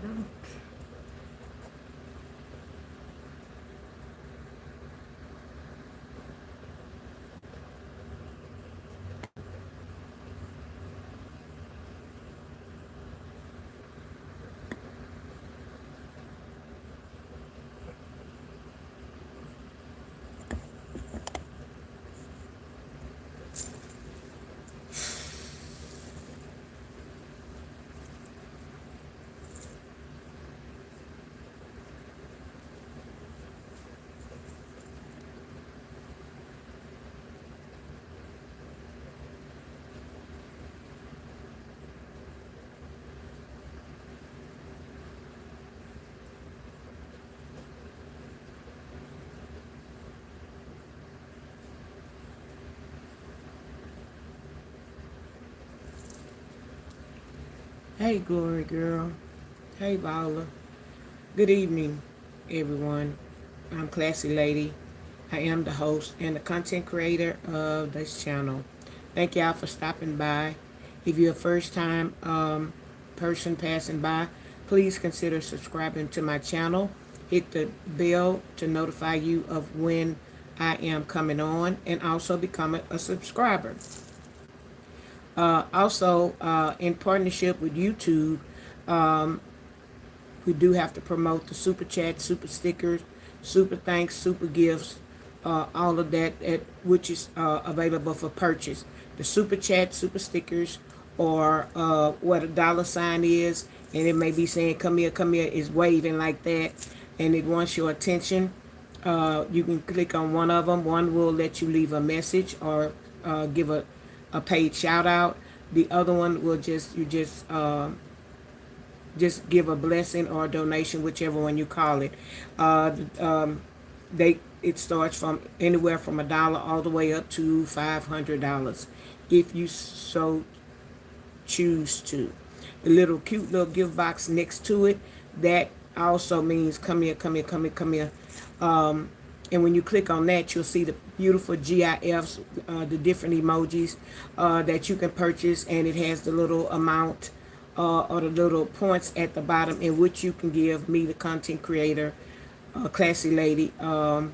Done. Hey, Glory Girl. Hey, Paula. Good evening, everyone. I'm Classy Lady. I am the host and the content creator of this channel. Thank y'all for stopping by. If you're a first time person passing by, please consider subscribing to my channel. Hit the bell to notify you of when I am coming on and also become a subscriber. In partnership with YouTube, we do have to promote the super chat, super stickers, super thanks, super gifts, all of that, which is available for purchase. The super chat, super stickers, or what a dollar sign is, and it may be saying come here," is waving like that, and it wants your attention. You can click on one of them. One will let you leave a message or give a paid shout out. The other one will just give a blessing or a donation, whichever one you call it. They it starts from anywhere from $1 all the way up to $500, if you so choose to. The little cute little gift box next to it, that also means come here, come here, come here, come here. And when you click on that, you'll see the beautiful GIFs, the different emojis that you can purchase, and it has the little amount or the little points at the bottom in which you can give me, the content creator, Classy Lady, some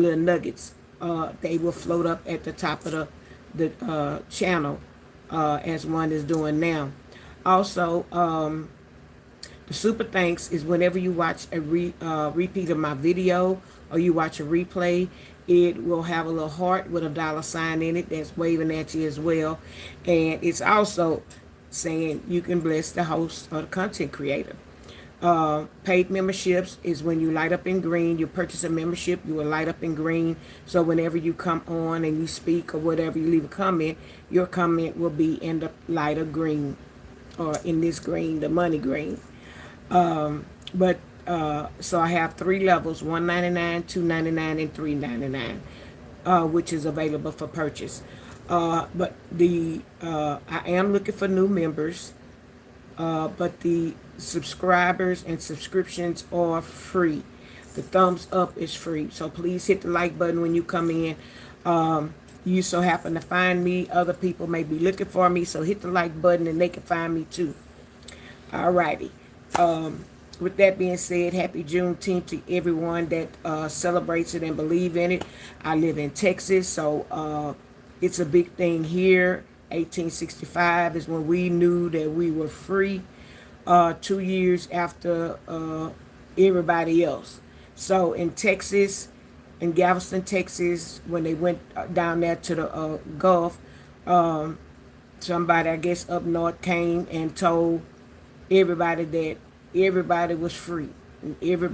little nuggets. They will float up at the top of the channel as one is doing now. Also, the super thanks is whenever you watch a repeat of my video or you watch a replay, it will have a little heart with a dollar sign in it that's waving at you as well. And it's also saying you can bless the host or the content creator. Paid memberships is when you light up in green. You purchase a membership, you will light up in green. So whenever you come on and you speak or whatever, you leave a comment, your comment will be in the lighter green, or in this green, the money green. But so I have three levels: 199, 299, and 399, which is available for purchase. But the I am looking for new members. But the subscribers and subscriptions are free. The thumbs up is free. So please hit the like button when you come in. You so happen to find me. Other people may be looking for me. So hit the like button and they can find me too. Alrighty. With that being said, happy Juneteenth to everyone that celebrates it and believe in it. I live in Texas, so it's a big thing here. 1865 is when we knew that we were free, 2 years after everybody else. So in Texas, in Galveston, Texas, when they went down there to the Gulf, somebody, I guess, up north came and told everybody that everybody was free. Every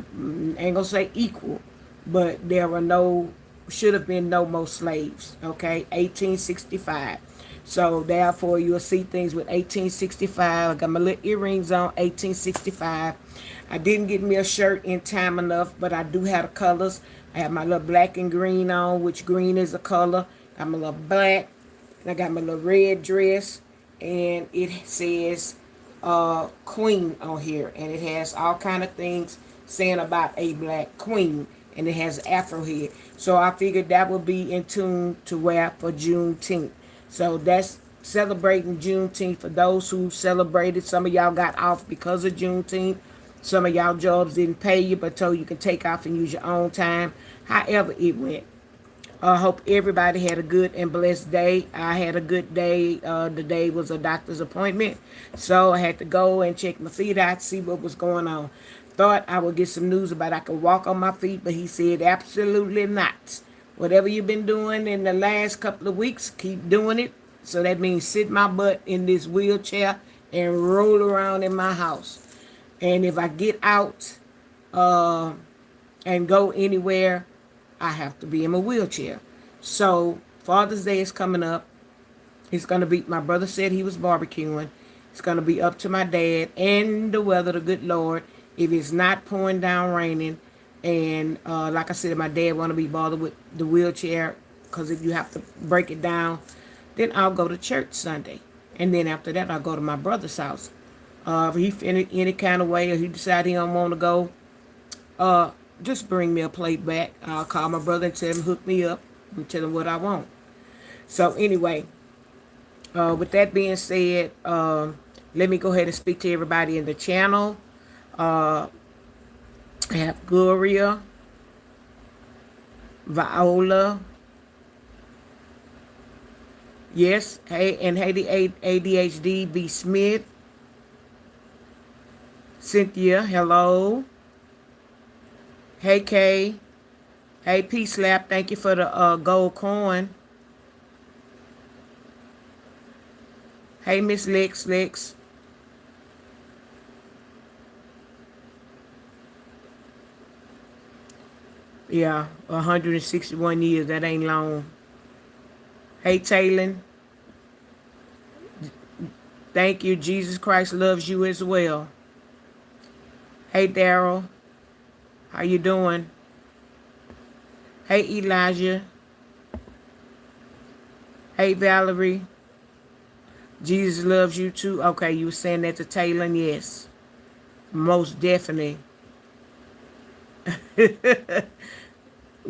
ain't gonna say equal, but there were no, should have been no more slaves. Okay, 1865. So therefore, you'll see things with 1865. I got my little earrings on 1865. I didn't get me a shirt in time enough, but I do have the colors. I have my little black and green on, which green is a color. I'm a little black. And I got my little red dress, and it says queen on here, and it has all kind of things saying about a black queen, and it has afro head. So I figured that would be in tune to wear for Juneteenth. So that's celebrating Juneteenth. For those who celebrated, some of y'all got off because of Juneteenth. Some of y'all jobs didn't pay you, but told you can take off and use your own time. However it went. I hope everybody had a good and blessed day. I had a good day. The day was a doctor's appointment, so I had to go and check my feet out, see what was going on. Thought I would get some news about I could walk on my feet, but he said absolutely not. Whatever you've been doing in the last couple of weeks, keep doing it. So that means sit my butt in this wheelchair and roll around in my house. And if I get out uh, and go anywhere, I have to be in my wheelchair. So Father's Day is coming up. It's going to be, my brother said he was barbecuing. It's going to be up to my dad and the weather, the good Lord. If it's not pouring down raining, and like I said, my dad want to be bothered with the wheelchair, because if you have to break it down, then I'll go to church Sunday. And then after that, I'll go to my brother's house. If he feel any kind of way, or he decide he don't want to go, just bring me a plate back. I'll call my brother and tell him hook me up and tell him what I want. So anyway, with that being said, let me go ahead and speak to everybody in the channel. I have Gloria, Viola, yes, hey, and Haiti ADHD, B. Smith, Cynthia, hello. Hey, Kay. Hey, P-Slap, thank you for the gold coin. Hey, Miss Lex. Yeah, 161 years, that ain't long. Hey, Taylor. Thank you. Jesus Christ loves you as well. Hey, Daryl. How you doing? Hey, Elijah. Hey, Valerie. Jesus loves you too. Okay, you were saying that to Taylor? Yes. Most definitely.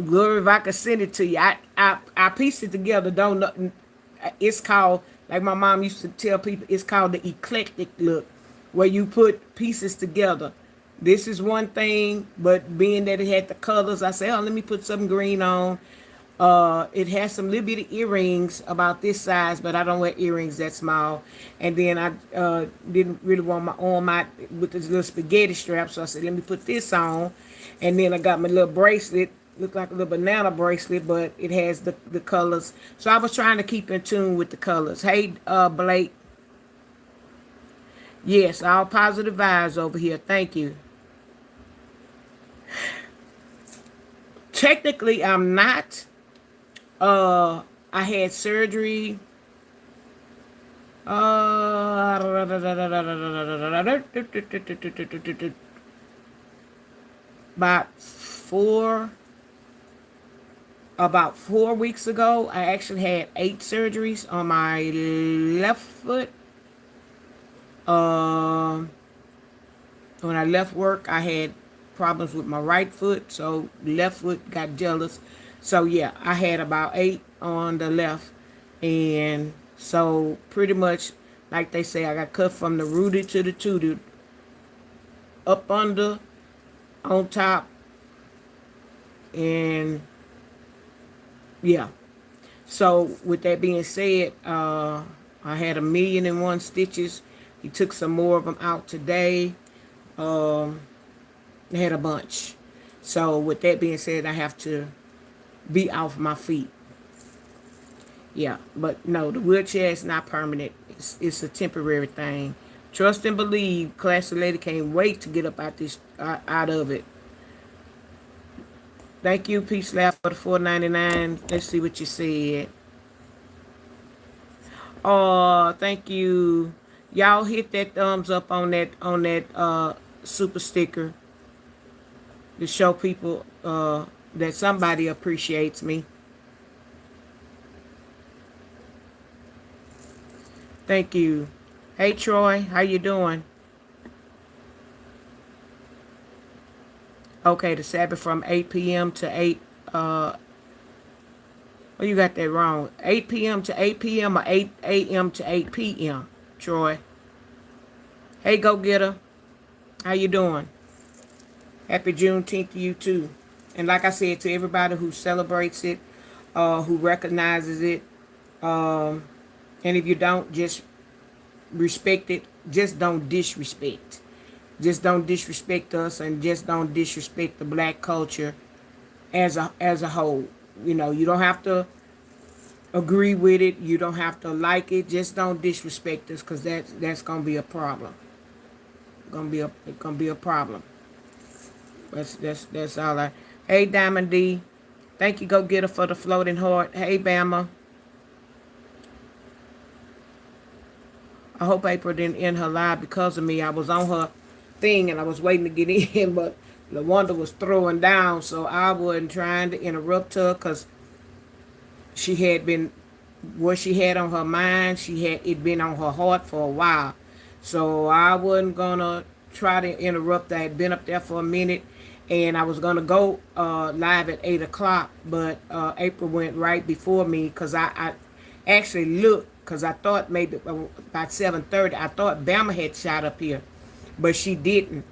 Glory, if I could send it to you. I pieced it together. Don't know. It's called, like my mom used to tell people, it's called the eclectic look, where you put pieces together. This is one thing, but being that it had the colors, I said, oh, let me put some green on. It has some little bitty earrings about this size, but I don't wear earrings that small. And then I didn't really want my arm out with this little spaghetti strap, so I said, let me put this on. And then I got my little bracelet, looked like a little banana bracelet, but it has the colors. So I was trying to keep in tune with the colors. Hey, Blake. Yes, all positive vibes over here. Thank you. Technically, I'm not. I had surgery. About 4 weeks ago, I actually had 8 surgeries on my left foot. When I left work, I had problems with my right foot, so left foot got jealous. So yeah, I had about 8 on the left, and so pretty much, like they say, I got cut from the rooted to the tooted, up under, on top, and yeah. So with that being said, I had 1,000,001 stitches. He took some more of them out today. I had a bunch. So with that being said, I have to be off my feet. Yeah, but no, the wheelchair is not permanent. It's a temporary thing. Trust and believe. Classy lady can't wait to get up out of it. Thank you, Peace Lab, for the $4.99. Let's see what you said. Oh, thank you. Y'all hit that thumbs up on that super sticker to show people that somebody appreciates me. Thank you. Hey Troy, how you doing? Okay, the Sabbath from 8 p.m. to 8 Oh, you got that wrong. 8 p.m. to 8 p.m. or 8 a.m. to 8 p.m. Troy. Hey, go getter. How you doing? Happy Juneteenth to you too. And like I said, to everybody who celebrates it, who recognizes it, and if you don't, just respect it. Just don't disrespect. Just don't disrespect us, and just don't disrespect the black culture as a whole. You know, you don't have to agree with it. You don't have to like it. Just don't disrespect us, cause that's gonna be a problem. Gonna be a problem. That's all I. Hey, Diamond D. Thank you, Go Getter, for the floating heart. Hey, Bama. I hope April didn't end her live because of me. I was on her thing and I was waiting to get in, but LaWanda was throwing down, so I wasn't trying to interrupt her because she had been what she had on her mind. She had it been on her heart for a while, so I wasn't gonna try to interrupt. I had been up there for a minute, and I was gonna go live at 8 o'clock, but April went right before me because I actually looked because I thought maybe about 7:30. I thought Bama had shot up here, but she didn't,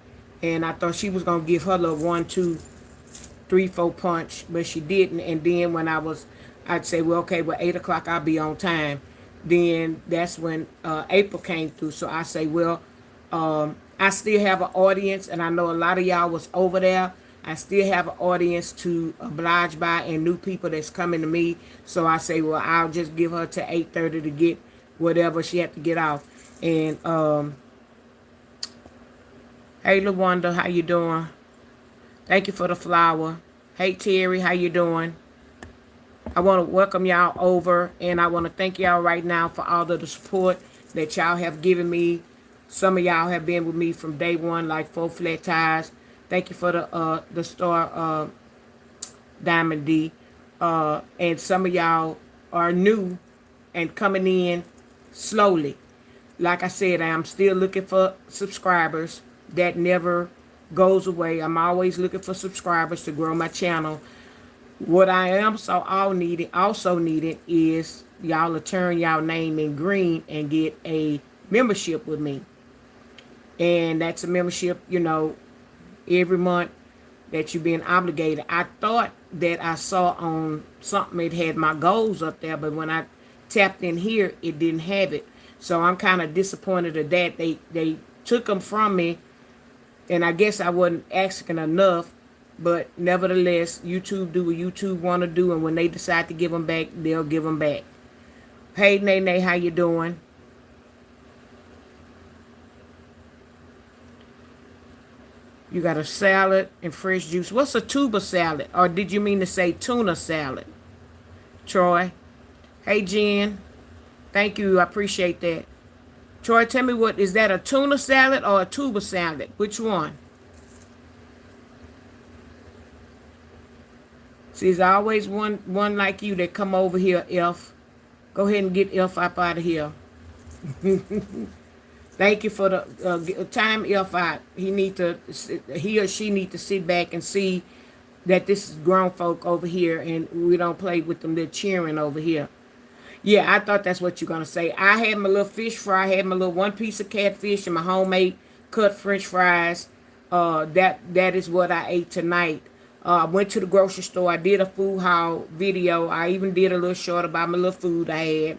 and I thought she was gonna give her little 1, 2, 3, 4 punch, but she didn't. And then when I'd say, well, okay, well, 8 o'clock I'll be on time. Then that's when April came through. So I say, well, I still have an audience, and I know a lot of y'all was over there. I still have an audience to oblige by and new people that's coming to me. So I say, well, I'll just give her to 8:30 to get whatever she had to get off. And hey, LaWanda, how you doing? Thank you for the flower. Hey, Terry, how you doing? I want to welcome y'all over, and I want to thank y'all right now for all of the support that y'all have given me. Some of y'all have been with me from day one, like 4 Flat Tires. Thank you for the star, Diamond D. And some of y'all are new and coming in slowly. Like I said, I am still looking for subscribers. That never goes away. I'm always looking for subscribers to grow my channel. What I am also needed is y'all to turn y'all name in green and get a membership with me. And that's a membership, every month that you're being obligated. I thought that I saw on something it had my goals up there, but when I tapped in here, it didn't have it. So I'm kind of disappointed at that. They took them from me, and I guess I wasn't asking enough. But nevertheless, YouTube do what YouTube want to do, and when they decide to give them back, they'll give them back. Hey, Nene, how you doing? You got a salad and fresh juice. What's a tuber salad? Or did you mean to say tuna salad? Troy. Hey, Jen. Thank you. I appreciate that. Troy, tell me is that a tuna salad or a tuber salad? Which one? See, there's always one like you that come over here, Elf. Go ahead and get Elf up out of here. Thank you for the time, Elf out. He or she need to sit back and see that this is grown folk over here, and we don't play with them. They're cheering over here. Yeah, I thought that's what you're gonna say. I had my little fish fry. I had my little 1 piece of catfish and my homemade cut French fries. That is what I ate tonight. I went to the grocery store. I did a food haul video. I even did a little short about my little food I had.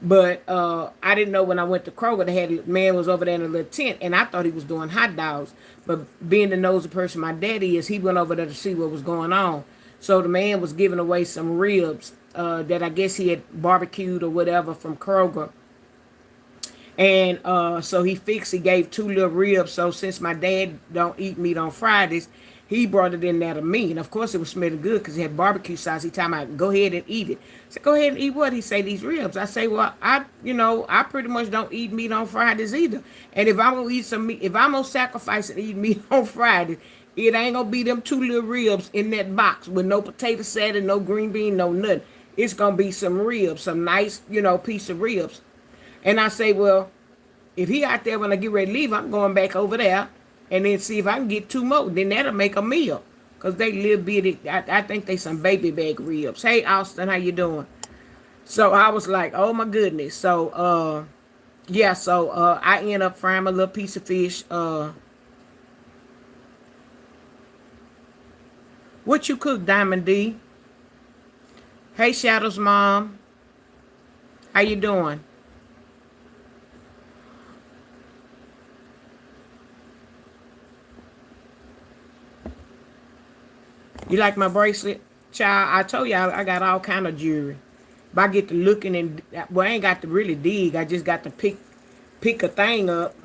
But I didn't know when I went to Kroger, the man was over there in a little tent, and I thought he was doing hot dogs. But being the nosy person my daddy is, he went over there to see what was going on. So the man was giving away some ribs that I guess he had barbecued or whatever from Kroger. And so he gave 2 little ribs. So since my dad don't eat meat on Fridays, he brought it in there to me. And of course it was smelling good because it had barbecue sauce. He told me, go ahead and eat it. I said, go ahead and eat what? He said, these ribs. I say, well, I pretty much don't eat meat on Fridays either. And if I'm going to eat some meat, if I'm going to sacrifice and eat meat on Fridays, it ain't going to be them 2 little ribs in that box with no potato salad, no green bean, no nothing. It's going to be some ribs, some nice, piece of ribs. And I say, well, if he out there when I get ready to leave, I'm going back over there and then see if I can get 2 more. Then that'll make a meal. because they little bitty. I think they some baby back ribs. Hey, Austin, how you doing? So I was like, oh my goodness. So yeah, so I end up frying a little piece of fish. What you cook, Diamond D? Hey, Shadow's mom, how you doing? You like my bracelet? Child, I told y'all I got all kind of jewelry. But I get to looking and, well, I ain't got to really dig. I just got to pick a thing up,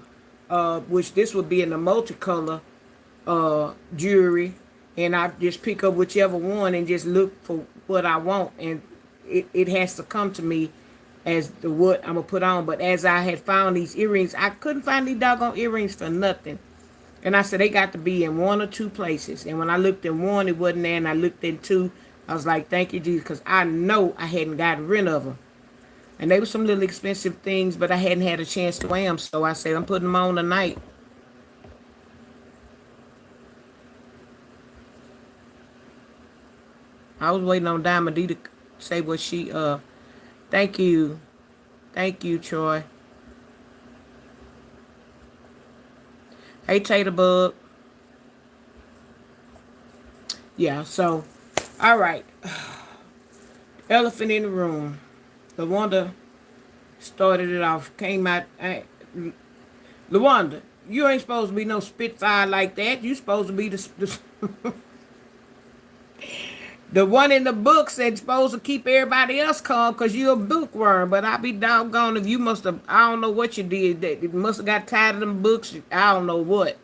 which this would be in the multicolor jewelry. And I just pick up whichever one and just look for what I want. And it has to come to me as the what I'm going to put on. But as I had found these earrings, I couldn't find these doggone earrings for nothing. And I said, they got to be in one or two places. And when I looked in one, it wasn't there. And I looked in two. I was like, thank you, Jesus, because I know I hadn't gotten rid of them. And they were some little expensive things, but I hadn't had a chance to wear them. So I said, I'm putting them on tonight. I was waiting on Diamond D to say what she, thank you. Thank you, Troy. Hey, Tater Bug. Yeah, so, all right. Elephant in the room. LaWanda started it off, came out. LaWanda, you ain't supposed to be no spitfire like that. You supposed to be the one in the book said supposed to keep everybody else calm because you're a bookworm. But I be doggone if you must have, I don't know what you did. You must have got tired of them books. I don't know what.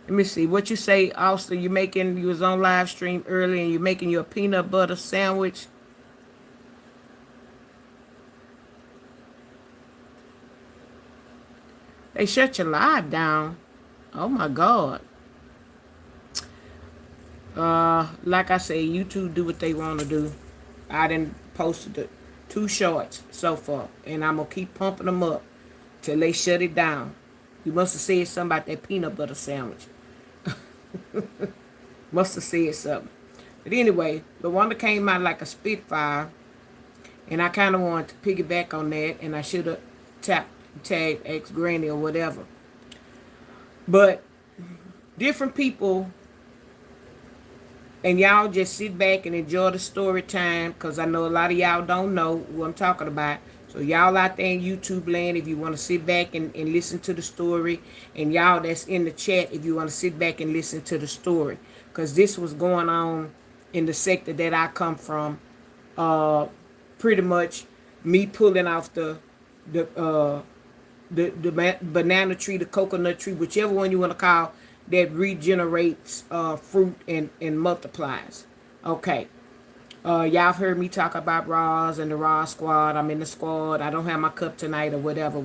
Let me see. What you say, Austin, you was on live stream earlier and you're making your peanut butter sandwich. They shut your live down. Oh my God. Like I say, YouTube do what they want to do. I done posted the 2 shorts so far, and I'm gonna keep pumping them up till they shut it down. You must have said something about that peanut butter sandwich. Must have said something. But anyway, the one that came out like a spitfire, and I kind of wanted to piggyback on that, and I should have tagged ex granny or whatever. But different people. And y'all just sit back and enjoy the story time, because I know a lot of y'all don't know what I'm talking about. So y'all out there in YouTube land, if you want to sit back and listen to the story. And y'all that's in the chat, if you want to sit back and listen to the story. Because this was going on in the sector that I come from. Pretty much me pulling off the banana tree, the coconut tree, whichever one you want to call, that regenerates fruit and multiplies. Okay. Y'all heard me talk about Roz and the Roz squad. I'm in the squad. I don't have my cup tonight or whatever.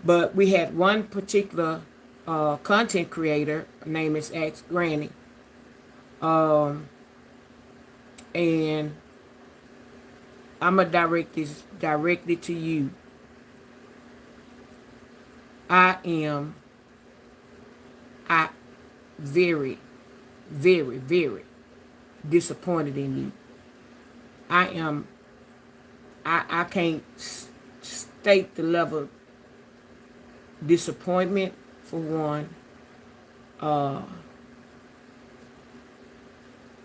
But we had one particular content creator. Her name is Ex Granny. And I'm going to direct this directly to you. I very, very, very disappointed in you. I can't state the level of disappointment for one.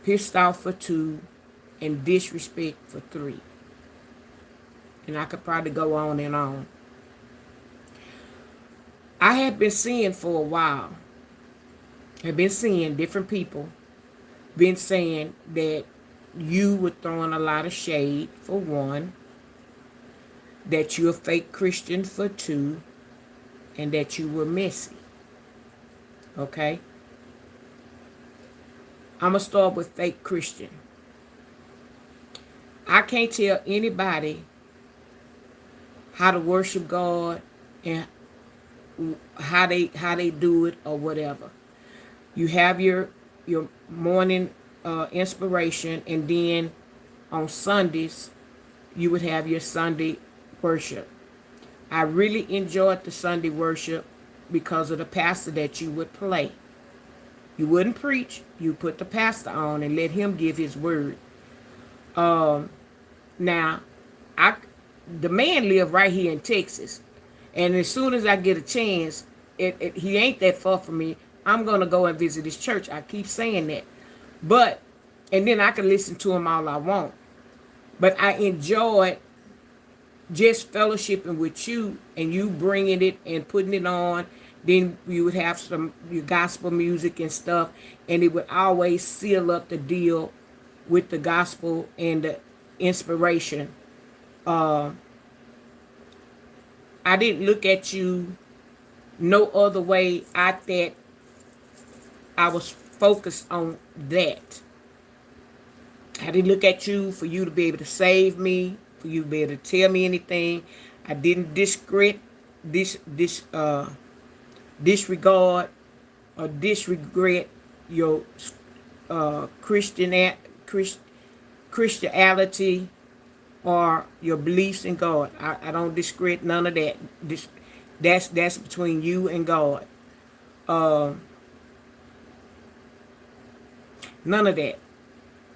Pissed off for 2, and disrespect for 3. And I could probably go on and on. I have been seeing for a while, I've been seeing different people been saying that you were throwing a lot of shade for 1, that you're a fake Christian for 2, and that you were messy. Okay? I'm going to start with fake Christian. I can't tell anybody how to worship God and how they do it or whatever. You have your morning inspiration, and then on Sundays you would have your Sunday worship. I really enjoyed the Sunday worship because of the pastor that you would play. You wouldn't preach. You put the pastor on and let him give his word. Um, Now, I the man lived right here in Texas, and as soon as I get a chance, he ain't that far from me. I'm gonna go and visit his church. I keep saying that, but and then I can listen to him all I want. But I enjoyed just fellowshipping with you and you bringing it and putting it on. Then you would have some your gospel music and stuff, and it would always seal up the deal with the gospel and the inspiration. Uh, I didn't look at you no other way. I thought I was focused on that. I didn't look at you for you to be able to save me, for you to be able to tell me anything. I didn't disregard or disregard your Christianity or your beliefs in God. I don't discredit none of that. That's between you and God. Uh, None of that.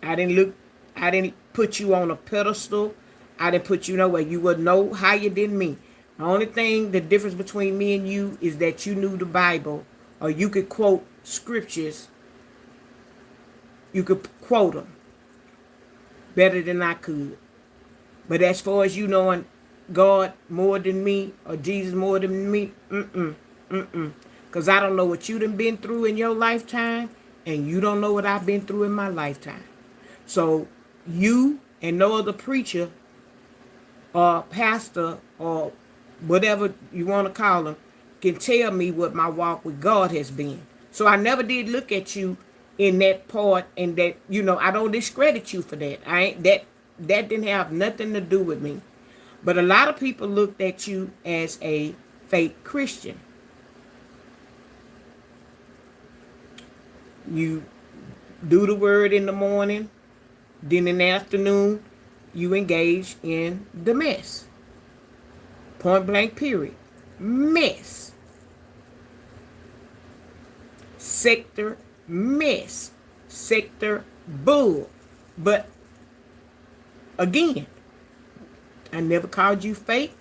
I didn't put you on a pedestal. I didn't put you nowhere. You were no higher than me. The only thing, the difference between me and you is that you knew the Bible, or you could quote scriptures. You could quote them better than I could. But as far as you knowing God more than me or Jesus more than me, because I don't know what you done been through in your lifetime, and you don't know what I've been through in my lifetime. So you and no other preacher or pastor or whatever you want to call them can tell me what my walk with God has been. So I never did look at you in that part, and that I don't discredit you for that. I ain't that didn't have nothing to do with me. But a lot of people looked at you as a fake Christian. You do the word in the morning, then in the afternoon, you engage in the mess. Point blank, period. Mess. Sector mess. Sector bull. But again, I never called you fake,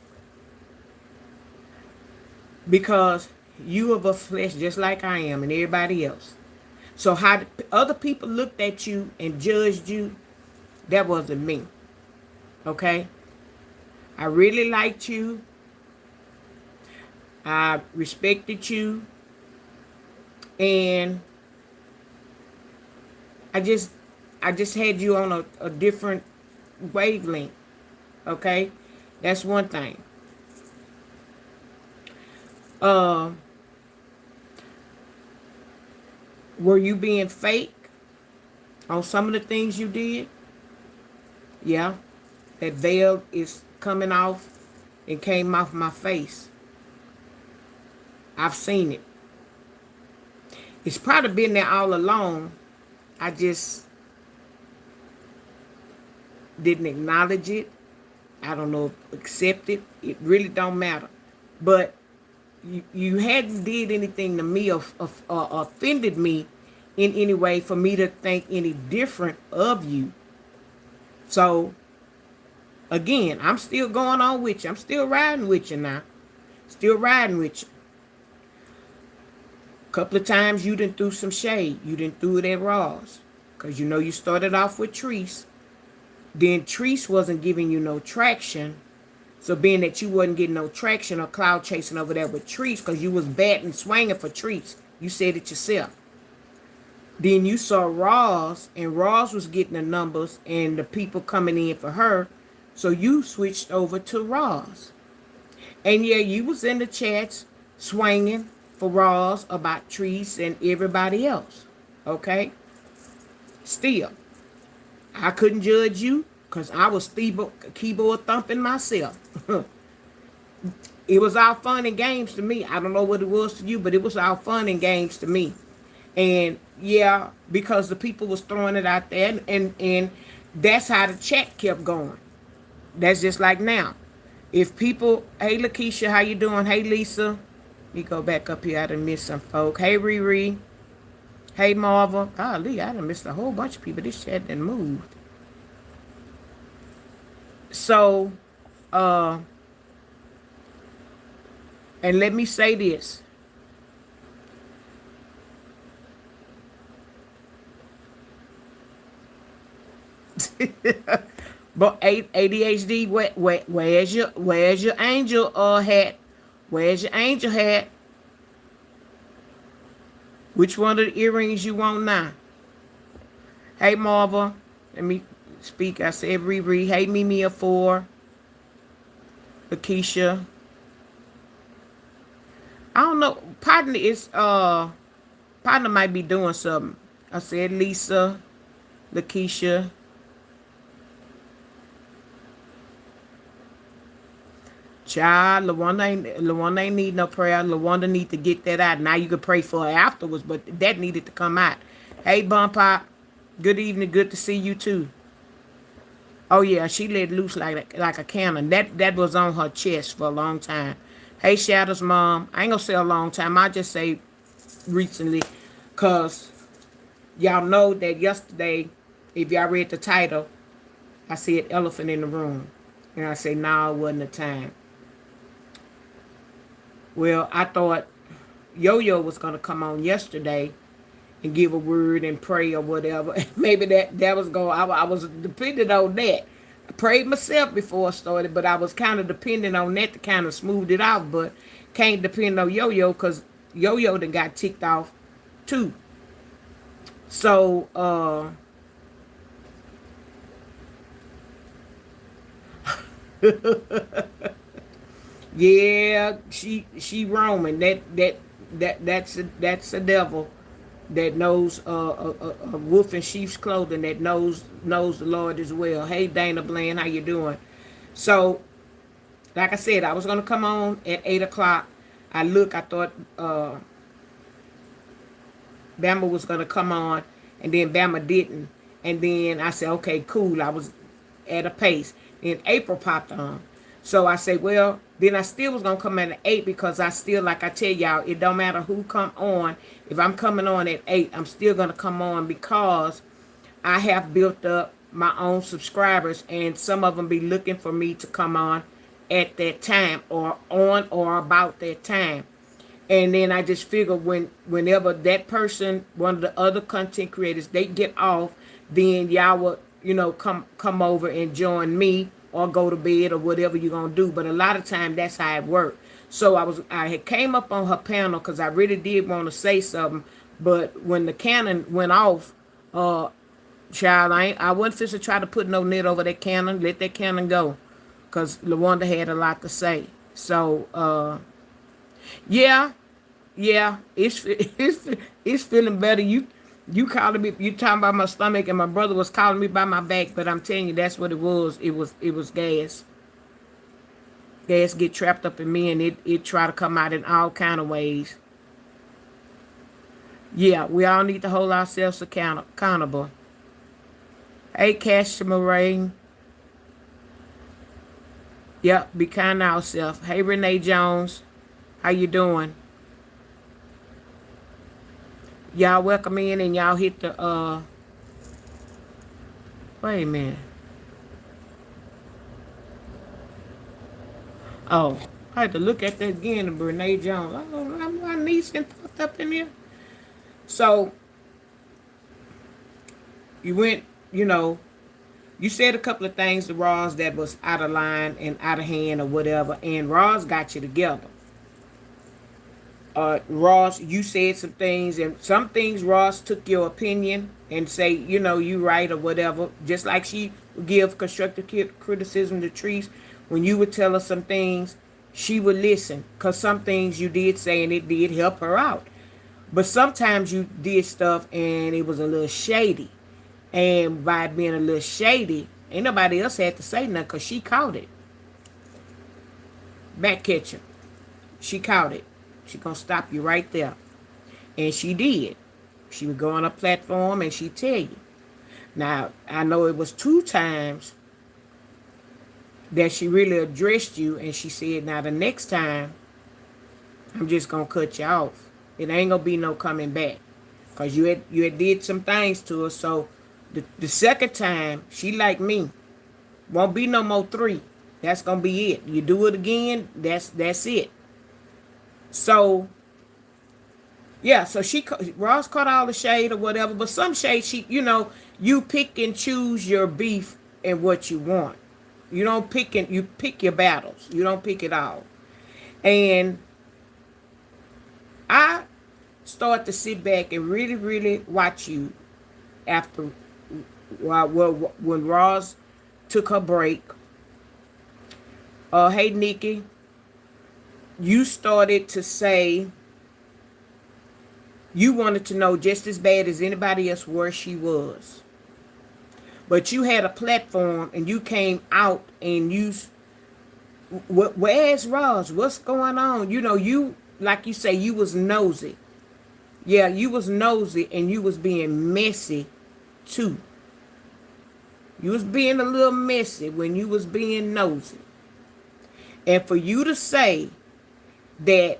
because you of a flesh just like I am and everybody else. So how other people looked at you and judged you, that wasn't me. Okay? I really liked you. I respected you. And I just had you on a different wavelength. Okay? That's one thing. Were you being fake on some of the things you did? Yeah. That veil is coming off and came off my face. I've seen it. It's probably been there all along. I just didn't acknowledge it. I don't know, accept it. It really don't matter. But you hadn't did anything to me or offended me in any way for me to think any different of you. So, again, I'm still going on with you. I'm still riding with you now. Still riding with you. A couple of times you done threw some shade. You done threw it at Ross. Because you started off with Treese. Then Treese wasn't giving you no traction. So being that you wasn't getting no traction or cloud chasing over there with Treese, because you was batting swinging for Treese. You said it yourself. Then you saw Ross, and Ross was getting the numbers and the people coming in for her. So you switched over to Ross. And yeah, you was in the chats swinging for Ross about Treese and everybody else. Okay? Still, I couldn't judge you because I was keyboard thumping myself. It was all fun and games to me. I don't know what it was to you, but it was all fun and games to me. And yeah, because the people was throwing it out there, and that's how the chat kept going. That's just like now. If people, hey Lakeisha, how you doing? Hey Lisa. Let me go back up here. I done missed some folk. Hey Riri. Hey Marva. Golly, I done missed a whole bunch of people. This chat done moved. So, uh, and let me say this. But ADHD, where's your angel hat? Where's your angel hat? Which one of the earrings you want now? Hey Marva, let me speak. I said Riri. Hey Mimi a 4. Lakeisha. I don't know. Partner might be doing something. I said Lisa, Lakeisha. Child, LaWanda ain't need no prayer. LaWanda need to get that out. Now you can pray for her afterwards, but that needed to come out. Hey, Bun Pop. Good evening. Good to see you too. Oh yeah, she let loose like a cannon. That was on her chest for a long time. Hey, Shadow's mom. I ain't gonna say a long time. I just say recently, cause y'all know that yesterday, if y'all read the title, I said elephant in the room, and I say nah, it wasn't the time. Well, I thought Yo-Yo was gonna come on yesterday and give a word and pray or whatever. Maybe that was going. I was depending on that. I prayed myself before I started, but I was kind of depending on that to kind of smooth it out. But can't depend on Yo-Yo because Yo-Yo done got ticked off too. So yeah, she roaming. That's a devil that knows a wolf in sheep's clothing that knows the Lord as well. Hey Dana Bland, how you doing? So, like I said, I was gonna come on at 8 o'clock. I thought Bama was gonna come on, and then Bama didn't. And then I said, okay, cool. I was at a pace. Then April popped on. So I said, well, then I still was gonna come in at 8 because I still, like I tell y'all, it don't matter who come on. If I'm coming on at 8, I'm still gonna come on because I have built up my own subscribers, and some of them be looking for me to come on at that time or on or about that time. And then I just figure whenever that person, one of the other content creators, they get off, then y'all will, come over and join me or go to bed or whatever you're gonna do. But a lot of time that's how it worked. So I had came up on her panel because I really did want to say something, but when the cannon went off, child, I wasn't fit to try to put no net over that cannon. Let that cannon go, because LaWanda had a lot to say. So yeah, it's feeling better. You calling me? You talking about my stomach, and my brother was calling me by my back. But I'm telling you, that's what it was. It was gas. Gas get trapped up in me, and it try to come out in all kind of ways. Yeah, we all need to hold ourselves accountable. Hey, Cash Moraine. Yep, be kind to ourselves. Hey, Renee Jones. How you doing? Y'all welcome in and y'all hit the wait a minute. Oh, I had to look at that again, Renee Jones. Oh, my niece and popped up in here. So you went, you said a couple of things to Ross that was out of line and out of hand or whatever, and Ross got you together. Ross, you said some things, and some things Ross took your opinion and say, you right or whatever. Just like she would give constructive criticism to Treese, when you would tell her some things, she would listen, because some things you did say and it did help her out. But sometimes you did stuff and it was a little shady. And by being a little shady, ain't nobody else had to say nothing because she caught it. Back catcher. She caught it. She gonna stop you right there. And she did. She would go on a platform and she'd tell you. Now, I know it was 2 times that she really addressed you, and she said, now the next time, I'm just gonna cut you off. It ain't gonna be no coming back. because you had did some things to her. So the second time, she like me. Won't be no more 3. That's gonna be it. You do it again, that's it. So yeah, so Ross caught all the shade or whatever, but some shade you pick and choose your beef and what you want. You don't you pick your battles. You don't pick it all. And I start to sit back and really, really watch you after when Ross took her break. Hey Nikki, you started to say you wanted to know just as bad as anybody else where she was. But you had a platform and you came out and where's Ross? What's going on? You, like you say, you was nosy. Yeah, you was nosy and you was being messy too. You was being a little messy when you was being nosy. And for you to say that,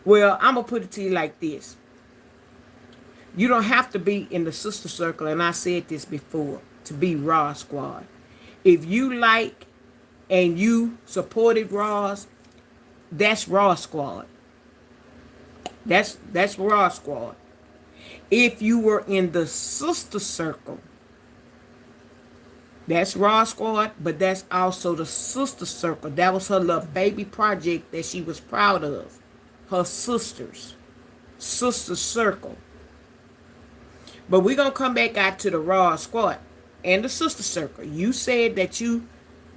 well, I'm going to put it to you like this. You don't have to be in the sister circle, and I said this before, to be Raw Squad. If you like and you supported Ross, that's Raw Squad. That's Raw Squad. If you were in the sister circle, that's Raw Squad, but that's also the sister circle. That was her little baby project that she was proud of. Her sisters. Sister circle. But we're going to come back out to the Raw Squad and the sister circle. You said that you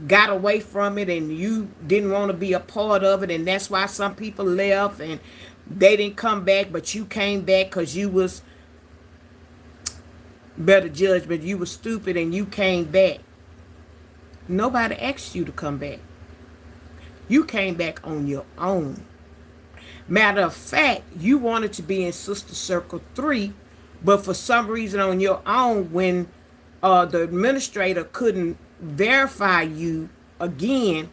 got away from it and you didn't want to be a part of it, and that's why some people left and they didn't come back, but you came back because you was better judge, but you were stupid and you came back. Nobody asked you to come back. You came back on your own. Matter of fact, you wanted to be in Sister Circle 3, but for some reason on your own, when the administrator couldn't verify you again,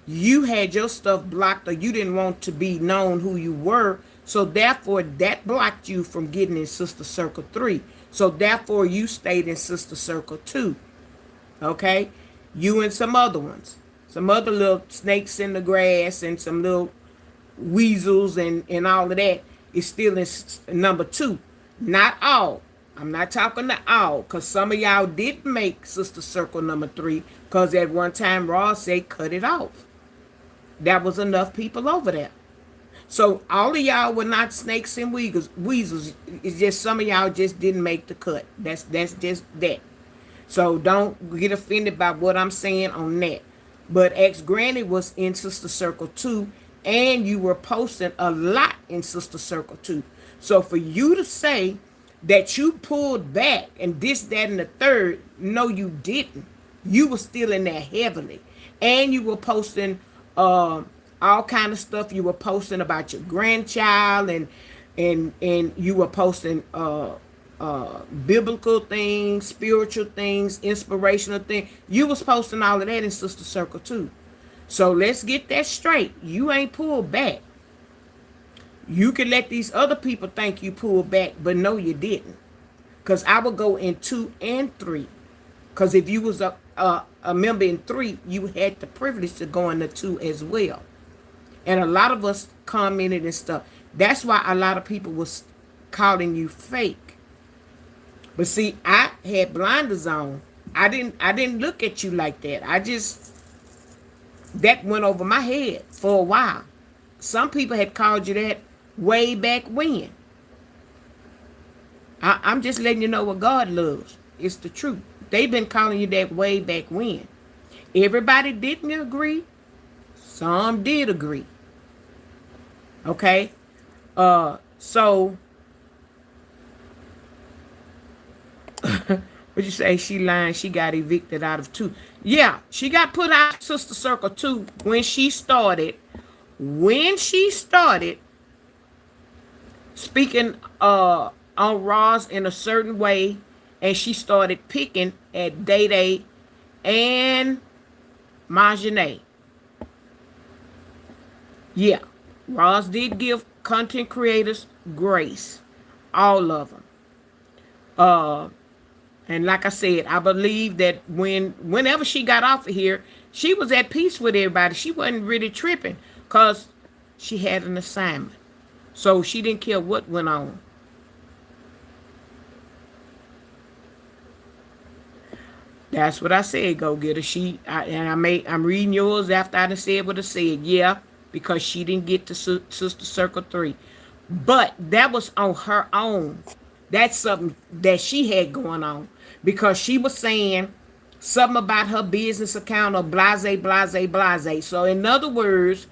you had your stuff blocked or you didn't want to be known who you were. So therefore, that blocked you from getting in Sister Circle 3. So therefore, you stayed in Sister Circle 2. Okay? You and some other ones. Some other little snakes in the grass and some little weasels and all of that is still in number 2. Not all. I'm not talking to all, because some of y'all did make Sister Circle number 3, because at one time Ross said cut it off. That was enough people over there. So all of y'all were not snakes and weasels. It's just some of y'all just didn't make the cut. That's just that. So don't get offended by what I'm saying on that. But ex-granny was in Sister Circle 2, and you were posting a lot in Sister Circle 2. So for you to say that you pulled back and this, that, and the third, no, you didn't. You were still in there heavily. And you were posting all kind of stuff. You were posting about your grandchild and you were posting biblical things, spiritual things, inspirational things. You was posting all of that in Sister Circle 2. So let's get that straight. You ain't pulled back. You can let these other people think you pulled back, but no, you didn't. Because I would go in 2 and 3. Because if you was a member in 3, you had the privilege to go into 2 as well. And a lot of us commented and stuff. That's why a lot of people was calling you fake. But see, I had blinders on. I didn't look at you like that. That went over my head for a while. Some people had called you that way back when. I'm just letting you know what God loves. It's the truth. They've been calling you that way back when. Everybody didn't agree. Some did agree. Okay? So what you say? She lying. She got evicted out of 2. Yeah, she got put out of Sister Circle 2 when she started. When she started speaking on Ross in a certain way, and she started picking at Day Day and Marjane. Yeah, Ross did give content creators grace, all of them. Uh, and like I said, I believe that whenever she got off of here, she was at peace with everybody. She wasn't really tripping because she had an assignment. So she didn't care what went on. That's what I said, go get her. I'm reading yours after I done said what I said. Yeah, because she didn't get to Sister Circle 3. But that was on her own. That's something that she had going on. Because she was saying something about her business account or blase, blase, blase. So in other words,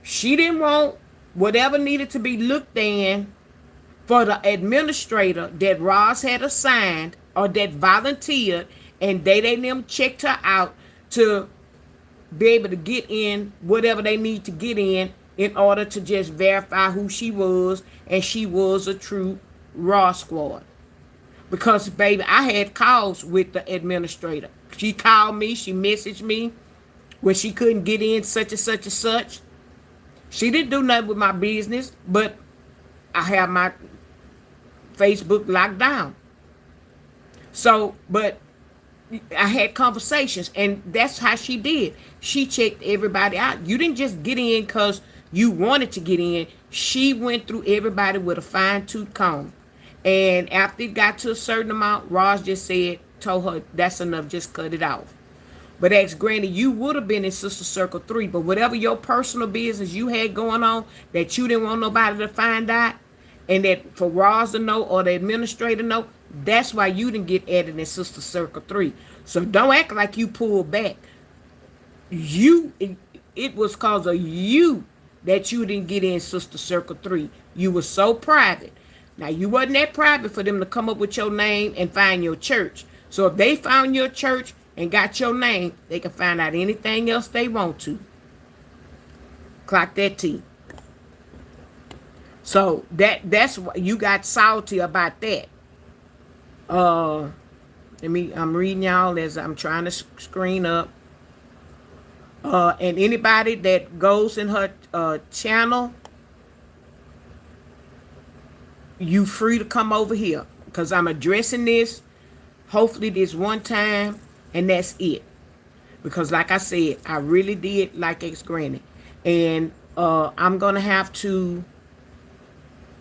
she didn't want whatever needed to be looked in for the administrator that Ross had assigned or that volunteered, and they them checked her out to be able to get in whatever they need to get in order to just verify who she was, and she was a true Raw squad. Because, baby, I had calls with the administrator. She called me, she messaged me when she couldn't get in such and such and such. She didn't do nothing with my business, but I have my Facebook locked down. So, but I had conversations, and that's how she did. She checked everybody out. You didn't just get in because you wanted to get in. She went through everybody with a fine-tooth comb. And after it got to a certain amount, Ross just told her, that's enough, just cut it off. But ex granny, you would have been in Sister Circle 3, but whatever your personal business you had going on that you didn't want nobody to find out, and that for Ross to know or the administrator to know, that's why you didn't get added in Sister Circle 3. So don't act like you pulled back. It was cause of you that you didn't get in Sister Circle 3. You were so private. Now, you wasn't that private for them to come up with your name and find your church. So if they found your church and got your name, they can find out anything else they want to. Clock that T. So that's why you got salty about that. I'm reading y'all as I'm trying to screen up. And anybody that goes in her channel, you free to come over here because I'm addressing this hopefully this one time, and that's it. Because like I said, I really did like ex-granny, and I'm gonna have to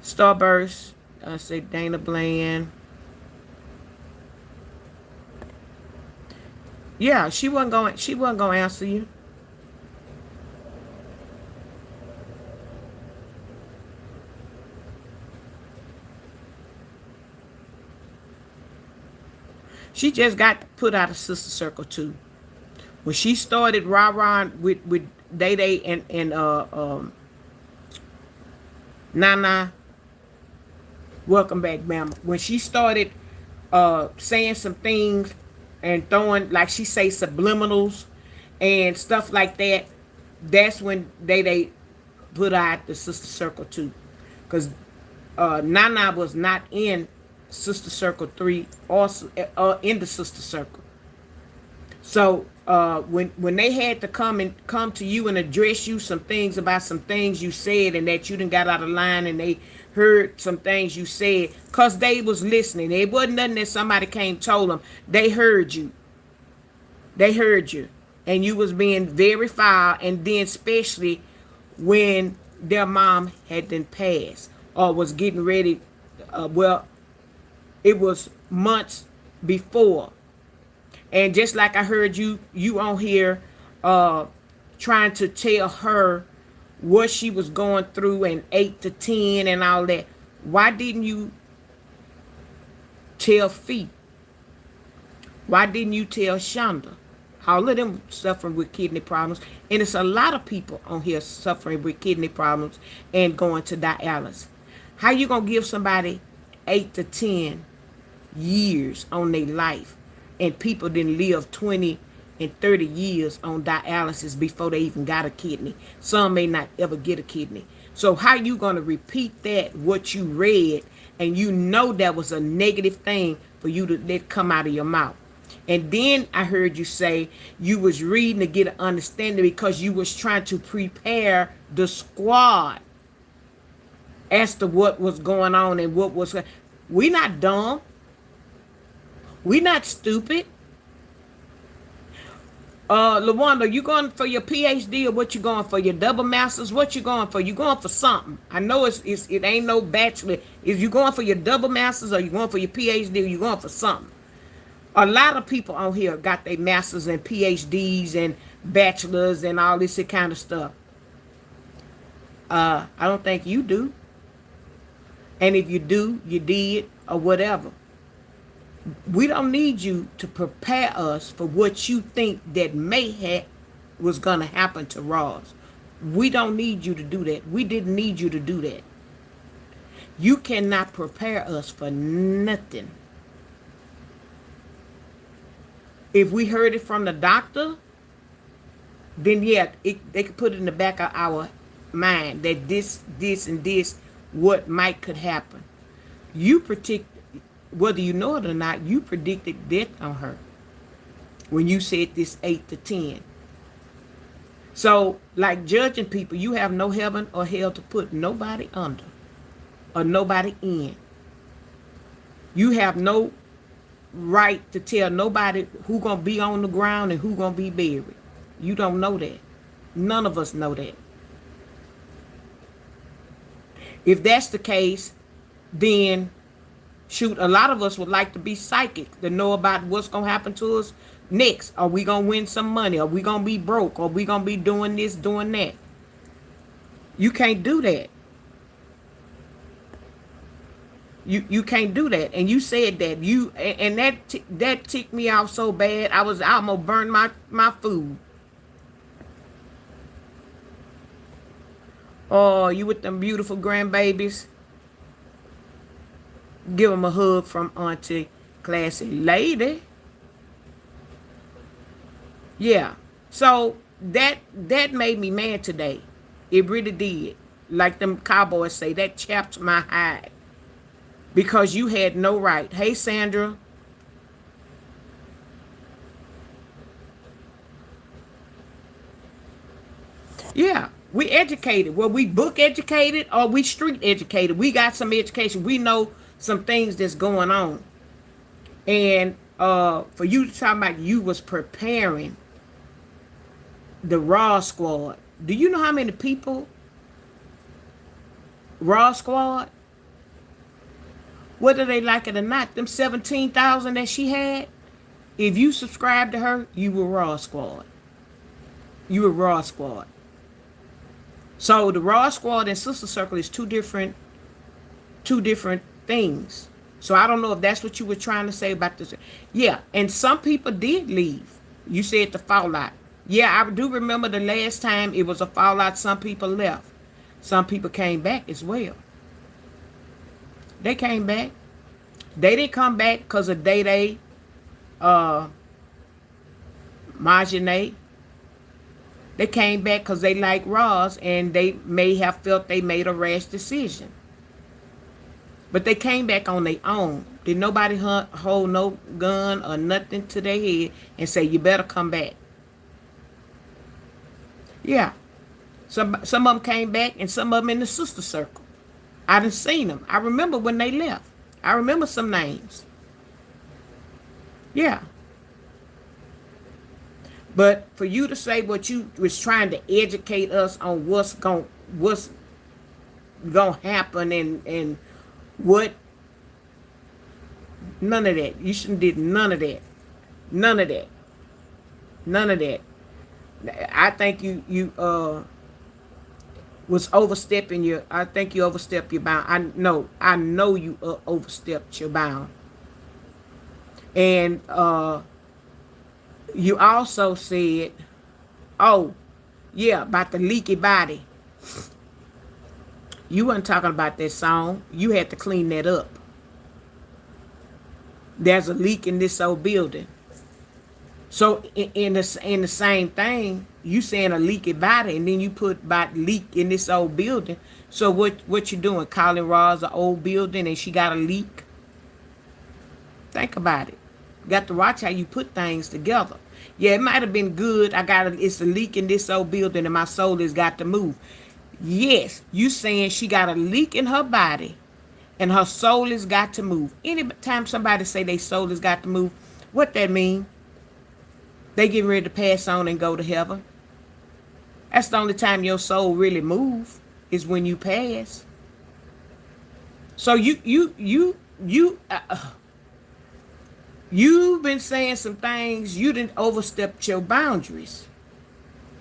Starburst. I say Dana Bland. Yeah, she wasn't going to answer you. She just got put out of Sister Circle 2. When she started rah-rah with Day Day and Nana, welcome back, ma'am. When she started saying some things and throwing, like she say, subliminals and stuff like that, that's when they put out the Sister Circle 2. Because Nana was not in Sister Circle 3 or in the Sister Circle. So when they had to come to you and address you some things about some things you said and that you done got out of line, and they heard some things you said because they was listening. It wasn't nothing that somebody came told them. They heard you. They heard you. And you was being very foul, and then especially when their mom had been passed or was getting ready. It was months before. And just like I heard you on here trying to tell her what she was going through and 8 to 10 and all that, why didn't you tell Fee? Why didn't you tell Shonda? All of them suffering with kidney problems. And it's a lot of people on here suffering with kidney problems and going to dialysis. How you going to give somebody 8 to 10 years on their life, and people didn't live 20 and 30 years on dialysis before they even got a kidney? Some may not ever get a kidney. So how you going to repeat that, what you read, and you know that was a negative thing for you to let come out of your mouth? And then I heard you say you was reading to get an understanding because you was trying to prepare the squad as to what was going on and what was. We not dumb. We not stupid. Lawanda, you going for your PhD or what you going for? Your double masters? What you going for? You going for something? I know it ain't no bachelor. Is you going for your double masters or you going for your PhD or you going for something? A lot of people on here got their masters and PhDs and bachelors and all this kind of stuff. I don't think you do. And if you do, you did or whatever. We don't need you to prepare us for what you think that was going to happen to Ross. We don't need you to do that. We didn't need you to do that. You cannot prepare us for nothing. If we heard it from the doctor, then yeah, they could put it in the back of our mind that this, and this, what might could happen. You predict, whether you know it or not, you predicted death on her when you said this 8 to 10. So, like judging people, you have no heaven or hell to put nobody under or nobody in. You have no right to tell nobody who gonna be on the ground and who gonna be buried. You don't know that. None of us know that. If that's the case, then shoot, a lot of us would like to be psychic to know about what's gonna happen to us next. Are we gonna win some money? Are we gonna be broke? Are we gonna be doing this, doing that? You can't do that. You can't do that. And you said that and that ticked me off so bad. I almost burned my food. Oh, you with them beautiful grandbabies? Give them a hug from Auntie Classy Lady. Yeah. So that made me mad today. It really did. Like them cowboys say, that chapped my hide. Because you had no right. Hey, Sandra. Yeah, we educated. Well, we book educated or we street educated. We got some education. We know some things that's going on. And for you to talk about you was preparing the Raw Squad. Do you know how many people Raw Squad? Whether they like it or not, them 17,000 that she had, if you subscribe to her, you were Raw Squad. You were Raw Squad. So the Raw Squad and Sister Circle is two different things. So I don't know if that's what you were trying to say about this. Yeah, and some people did leave. You said the fallout. Yeah, I do remember the last time it was a fallout. Some people left. Some people came back as well. They came back. They didn't come back because of Day, Marjane. They came back because they like Ross and they may have felt they made a rash decision. But they came back on their own. Did nobody hold no gun or nothing to their head and say, you better come back. Yeah. Some of them came back and some of them in the Sister Circle. I done seen them. I remember when they left. I remember some names. Yeah. But for you to say what you was trying to educate us on what's gonna happen and what, none of that. You shouldn't did none of that. None of that. None of that. I think you was overstepping your. I think you overstepped your bound. I know you overstepped your bound. And you also said, oh, yeah, about the leaky body. You weren't talking about that song. You had to clean that up. There's a leak in this old building. So in the same thing, you saying a leaky body, and then you put about leak in this old building. So what you doing? Calling Roz an old building and she got a leak? Think about it. Got to watch how you put things together. Yeah, it might have been good. It's a leak in this old building and my soul has got to move. Yes, you saying she got a leak in her body and her soul has got to move. Anytime somebody say their soul has got to move, what that mean? They getting ready to pass on and go to heaven. That's the only time your soul really move is when you pass. So you've been saying some things. You didn't overstep your boundaries.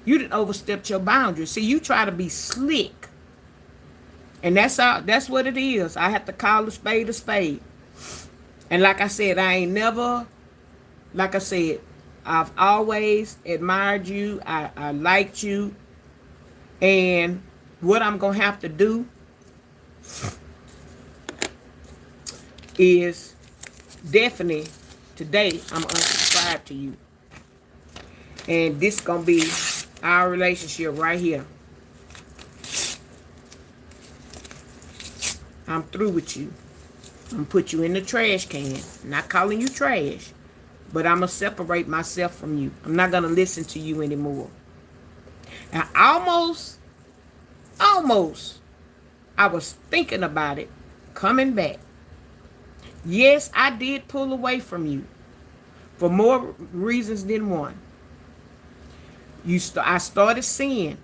You didn't overstep your boundaries. See, you try to be slick, and that's what it is. I have to call a spade a spade. And like I said, like I said, I've always admired you. I liked you. And what I'm going to have to do is definitely today I'm unsubscribed to you. And this going to be our relationship right here. I'm through with you. I'm going to put you in the trash can. I'm not calling you trash. But I'm going to separate myself from you. I'm not going to listen to you anymore. And almost, I was thinking about it, coming back. Yes, I did pull away from you for more reasons than one. I started seeing,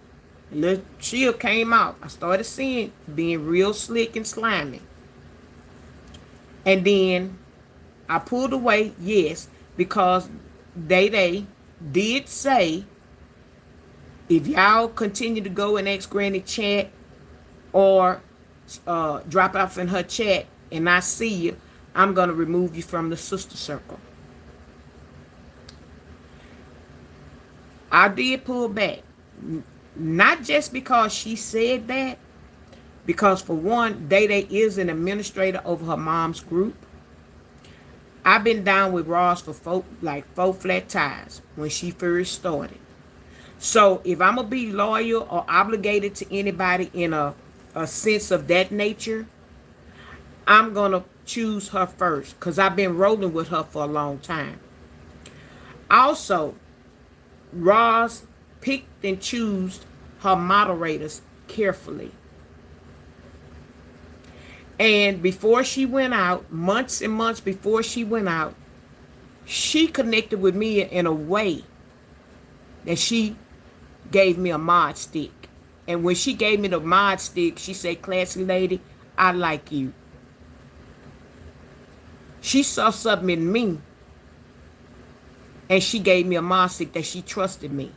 a little chill came off. I started seeing being real slick and slimy. And then I pulled away, yes, because they did say, if y'all continue to go and ask Granny chat or drop off in her chat and I see you, I'm going to remove you from the sister circle. I did pull back. Not just because she said that, because for one, Day is an administrator over her mom's group. I've been down with Ross for four flat tires when she first started. So if I'm going to be loyal or obligated to anybody in a sense of that nature, I'm going to choose her first because I've been rolling with her for a long time. Also, Ross picked and chose her moderators carefully. And before she went out, months and months before she went out, she connected with me in a way that she gave me a mod stick. And when she gave me the mod stick, she said, "Classy lady, I like you." She saw something in me, and she gave me a mod stick that she trusted me.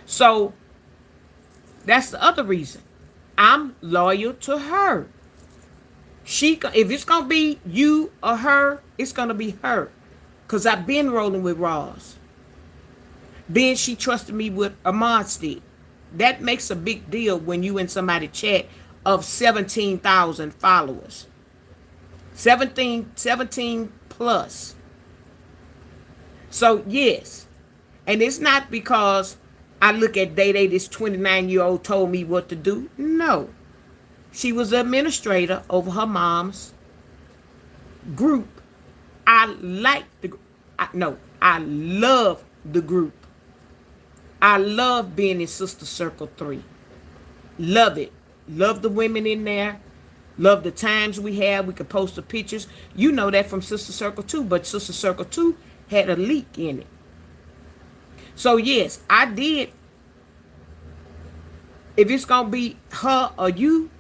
So that's the other reason. I'm loyal to her. If it's going to be you or her, it's going to be her. Because I've been rolling with Ross. Then she trusted me with a mod stick. That makes a big deal when you in somebody chat of 17,000 followers. 17 plus. So, yes. And it's not because I look at Day, this 29-year-old told me what to do. No. She was an administrator over her mom's group. I love the group. I love being in Sister Circle 3. Love it. Love the women in there. Love the times we have. We could post the pictures. You know that from Sister Circle 2, but Sister Circle 2 had a leak in it. So yes, I did. If it's going to be her or you,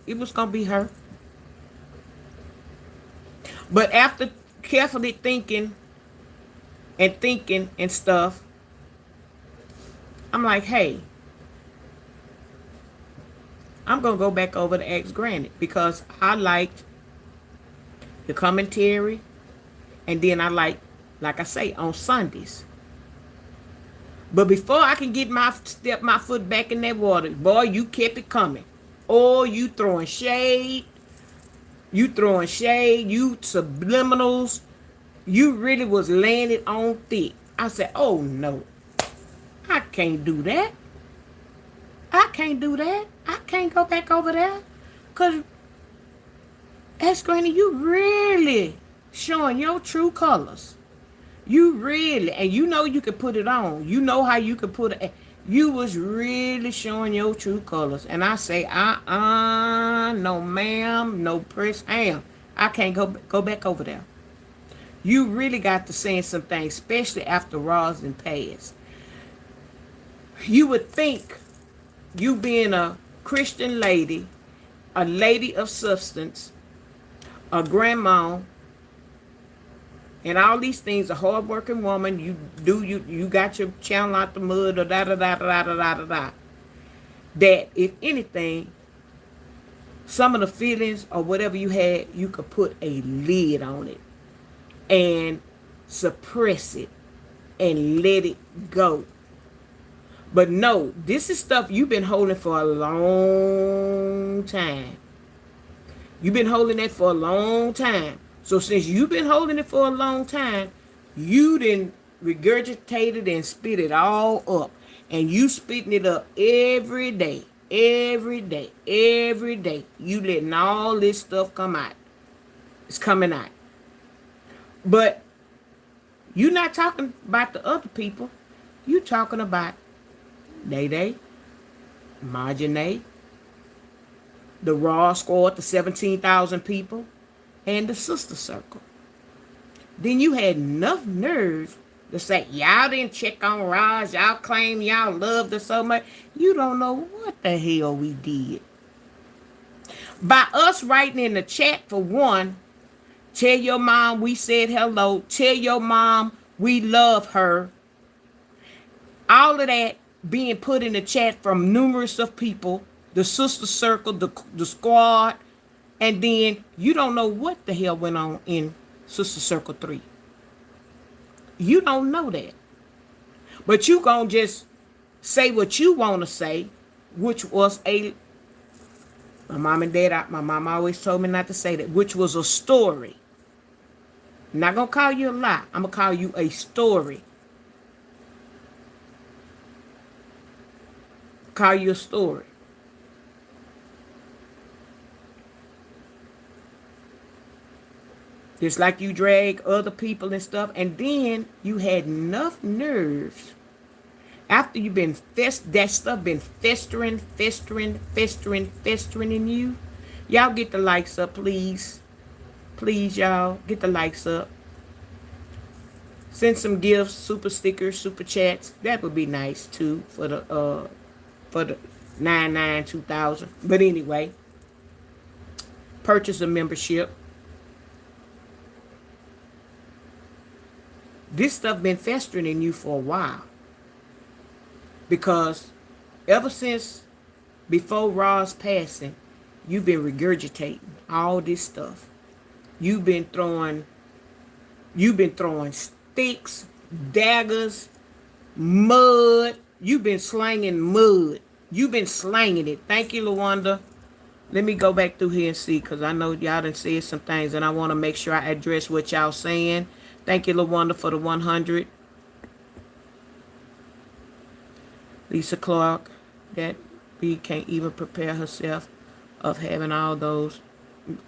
it was going to be her. But after carefully thinking and stuff, I'm like, hey, I'm going to go back over to Ask Granny because I liked the commentary. And then I like I say, on Sundays. But before I can step my foot back in that water, boy, you kept it coming. Oh, you throwing shade. You subliminals. You really was laying it on thick. I said, oh no, I can't do that. I can't go back over there. Because, Ask Granny, you really showing your true colors. You really, and you know you could put it on. You know how you could put it. You was really showing your true colors. And I say, no ma'am, no press ham. I can't go back over there. You really got to saying some things, especially after Rosin passed. You would think you being a Christian lady, a lady of substance, a grandma, and all these things, a hardworking woman, you got your channel out the mud or da da da da da da da da. That if anything, some of the feelings or whatever you had, you could put a lid on it and suppress it and let it go. But no, this is stuff you've been holding for a long time. You've been holding that for a long time. So since you've been holding it for a long time, you didn't regurgitate it and spit it all up. And you spitting it up every day, every day, every day. You letting all this stuff come out. It's coming out. But you're not talking about the other people. You talking about Day, Marjane, the Raw Squad, the 17,000 people, and the Sister Circle. Then you had enough nerve to say, y'all didn't check on Roz, y'all claim y'all loved her so much. You don't know what the hell we did. By us writing in the chat, for one, tell your mom we said hello, tell your mom we love her. All of that being put in the chat from numerous of people, the Sister Circle, the squad, and then you don't know what the hell went on in Sister Circle 3. You don't know that. But you gonna just say what you want to say, which was my mom and dad, my mom always told me not to say that, which was a story. I'm not gonna call you a lie. I'm gonna call you a story. Call you a story. Just like you drag other people and stuff, and then you had enough nerves after you've been that stuff been festering in you. Y'all get the likes up, please. Please, y'all, get the likes up. Send some gifts, super stickers, super chats. That would be nice too for the 99-2000. But anyway, purchase a membership. This stuff been festering in you for a while. Because ever since before Ra's passing, you've been regurgitating all this stuff. You've been throwing sticks, daggers, mud. You've been slanging mud. You've been slanging it. Thank you, LaWanda. Let me go back through here and see, because I know y'all done said some things, and I want to make sure I address what y'all saying. Thank you, LaWanda, for the 100. Lisa Clark, that we can't even prepare herself of having all those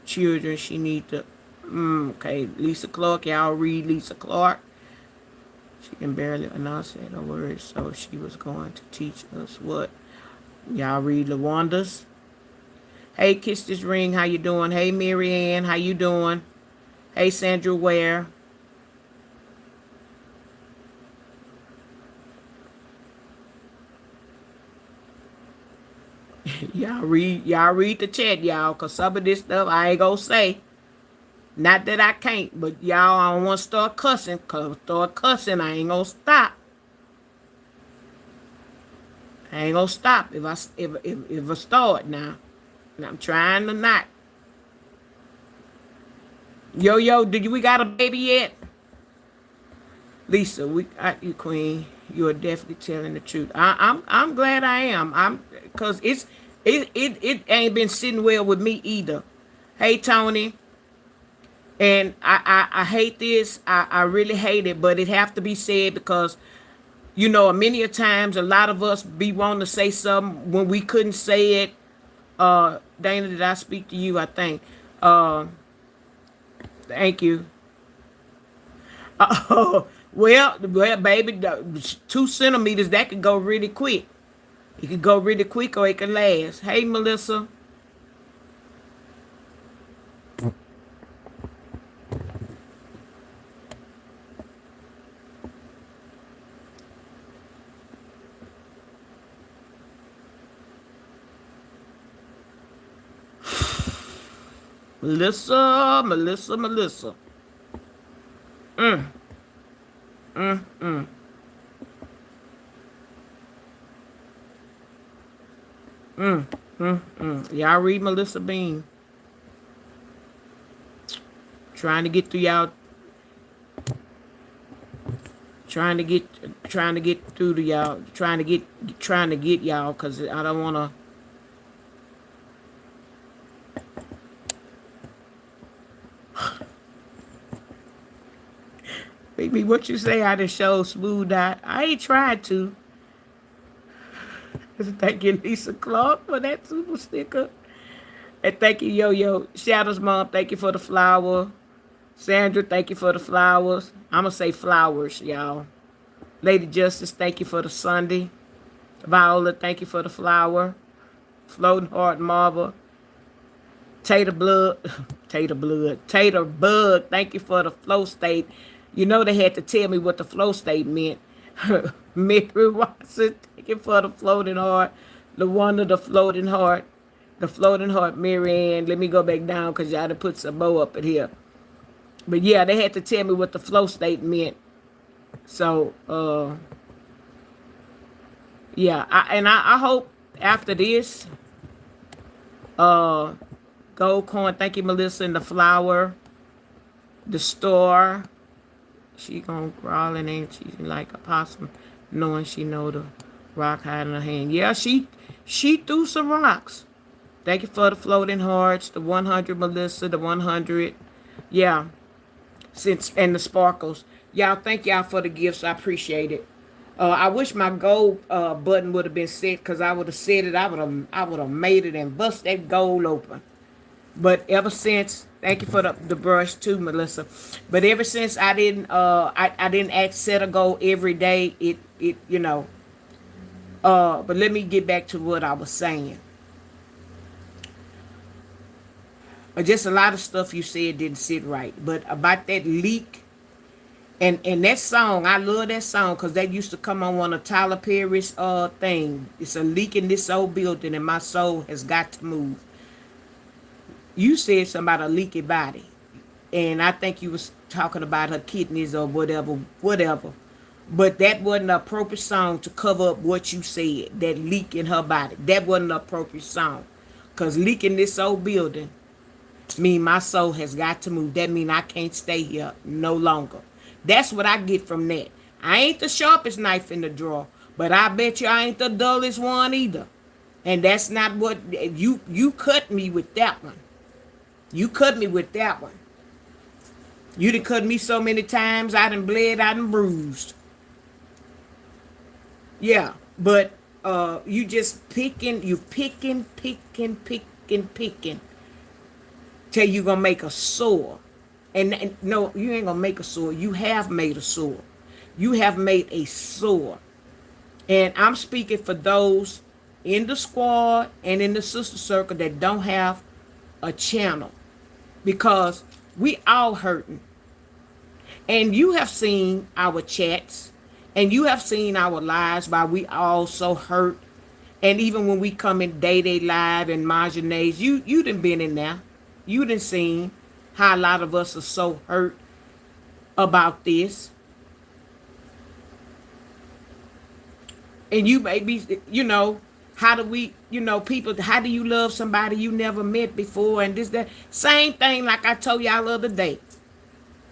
children. She need to. Okay, Lisa Clark, y'all read Lisa Clark. She can barely enunciate her words, so she was going to teach us what. Y'all read LaWanda's. Hey, Kiss This Ring, how you doing? Hey, Mary Ann, how you doing? Hey, Sandra Ware. Y'all read the chat, y'all, because some of this stuff I ain't gonna say. Not that I can't, but y'all, I don't want to start cussing, because start cussing, I ain't gonna stop. I ain't gonna stop if I start now. And I'm trying to not. Yo, we got a baby yet? Lisa, you queen, you are definitely telling the truth. I'm glad I am. Because it ain't been sitting well with me either. Hey, Tony. And I hate this. I really hate it, but it have to be said because, many a times a lot of us be wanting to say something when we couldn't say it. Dana, did I speak to you? I think. Thank you. Well, baby, 2 centimeters, that could go really quick. It could go really quick or it could last. Hey, Melissa. Melissa, Melissa, Melissa. Mm, mm. Y'all read Melissa Bean. Trying to get through y'all. Trying to get through to y'all. Trying to get y'all, cause I don't wanna. Baby, what you say? I just show smooth out. I ain't tried to. Thank you, Lisa Clark, for that super sticker. And thank you, Yo Yo. Shadow's mom, thank you for the flower. Sandra, thank you for the flowers. I'm going to say flowers, y'all. Lady Justice, thank you for the Sunday. Viola, thank you for the flower. Floating Heart Marva. Tater Blood. Tater Bug, thank you for the flow state. You know they had to tell me what the flow state meant. Mary Watson, thank you for the floating heart. The one of the floating heart. The floating heart, Mary Ann. Let me go back down because y'all done put some bow up in here. But yeah, they had to tell me what the flow state meant. So, yeah. I hope after this, Gold Coin, thank you, Melissa, and the flower, the store. She gonna crawling, ain't she, like a possum, knowing she know the rock hiding in her hand. Yeah, she threw some rocks. Thank you for the floating hearts, the 100, Melissa, the 100. Yeah, and the sparkles. Y'all, thank y'all for the gifts. I appreciate it. I wish my gold button would have been set, because I would have set it. I would have made it and bust that gold open. But ever since, thank you for the brush too, Melissa. But ever since I didn't act set a goal every day. It you know. But let me get back to what I was saying. Just a lot of stuff you said didn't sit right. But about that leak and that song, I love that song because that used to come on one of Tyler Perry's thing. It's a leak in this old building and my soul has got to move. You said something about a leaky body, and I think you was talking about her kidneys or whatever. But that wasn't an appropriate song to cover up what you said. That leak in her body. That wasn't an appropriate song, cause leak in this old building mean my soul has got to move. That mean I can't stay here no longer. That's what I get from that. I ain't the sharpest knife in the drawer, but I bet you I ain't the dullest one either. And that's not what you cut me with that one. You cut me with that one. You done cut me so many times, I done bled, I done bruised. Yeah, but you just picking, till you gonna make a sore. And no, you ain't gonna make a sore. You have made a sore. You have made a sore. And I'm speaking for those in the squad and in the sister circle that don't have a channel, because we all hurting. And you have seen our chats and you have seen our lives while we all so hurt. And even when we come in Day Live and Marjanae's, you done been in there. You done seen how a lot of us are so hurt about this. And you may be, how do we, people, how do you love somebody you never met before? And this, that. Same thing like I told y'all the other day.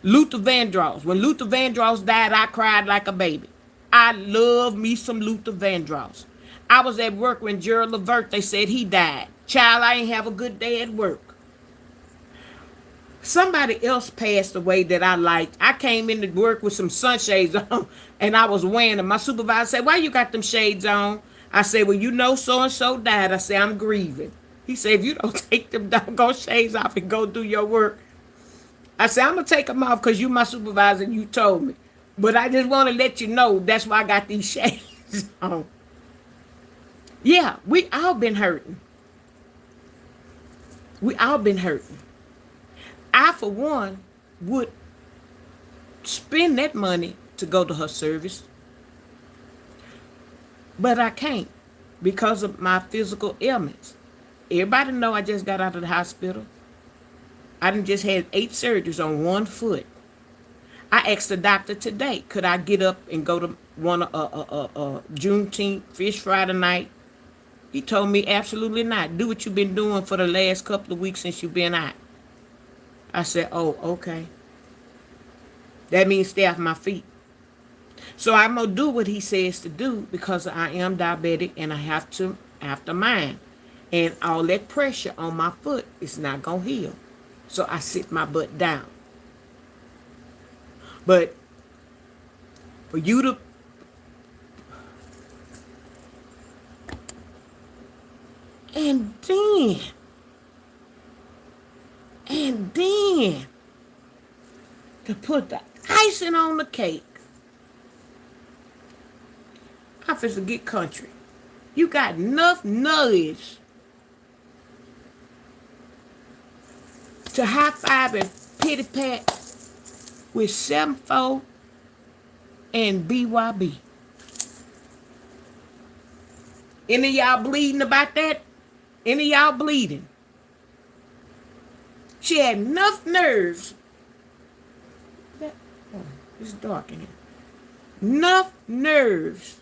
Luther Vandross. When Luther Vandross died, I cried like a baby. I love me some Luther Vandross. I was at work when Gerald Levert, they said he died. Child, I ain't have a good day at work. Somebody else passed away that I liked. I came into work with some sunshades on and I was wearing them. My supervisor said, "Why you got them shades on?" I said, "Well, so-and-so died." I said, "I'm grieving." He said, "If you don't take them doggone shades off and go do your work." I said, I'm going to take them off because you my supervisor and you told me. But I just want to let you know that's why I got these shades on. Yeah, we all been hurting. We all been hurting. I, for one, would spend that money to go to her service, but I can't because of my physical ailments. Everybody know I just got out of the hospital. I done just had 8 surgeries on one foot. I asked the doctor today, could I get up and go to one Juneteenth fish fry tonight? He told me absolutely not. Do what you've been doing for the last couple of weeks since you've been out. I said, oh, okay. That means stay off my feet. So I'm going to do what he says to do because I am diabetic and I have to mind. And all that pressure on my foot is not going to heal. So I sit my butt down. But for you to and then to put the icing on the cake, I finna get country. You got enough knowledge to high five and pity pat with 7-4 and BYB. Any of y'all bleeding about that? Any of y'all bleeding? She had enough nerves. It's dark in here. Enough nerves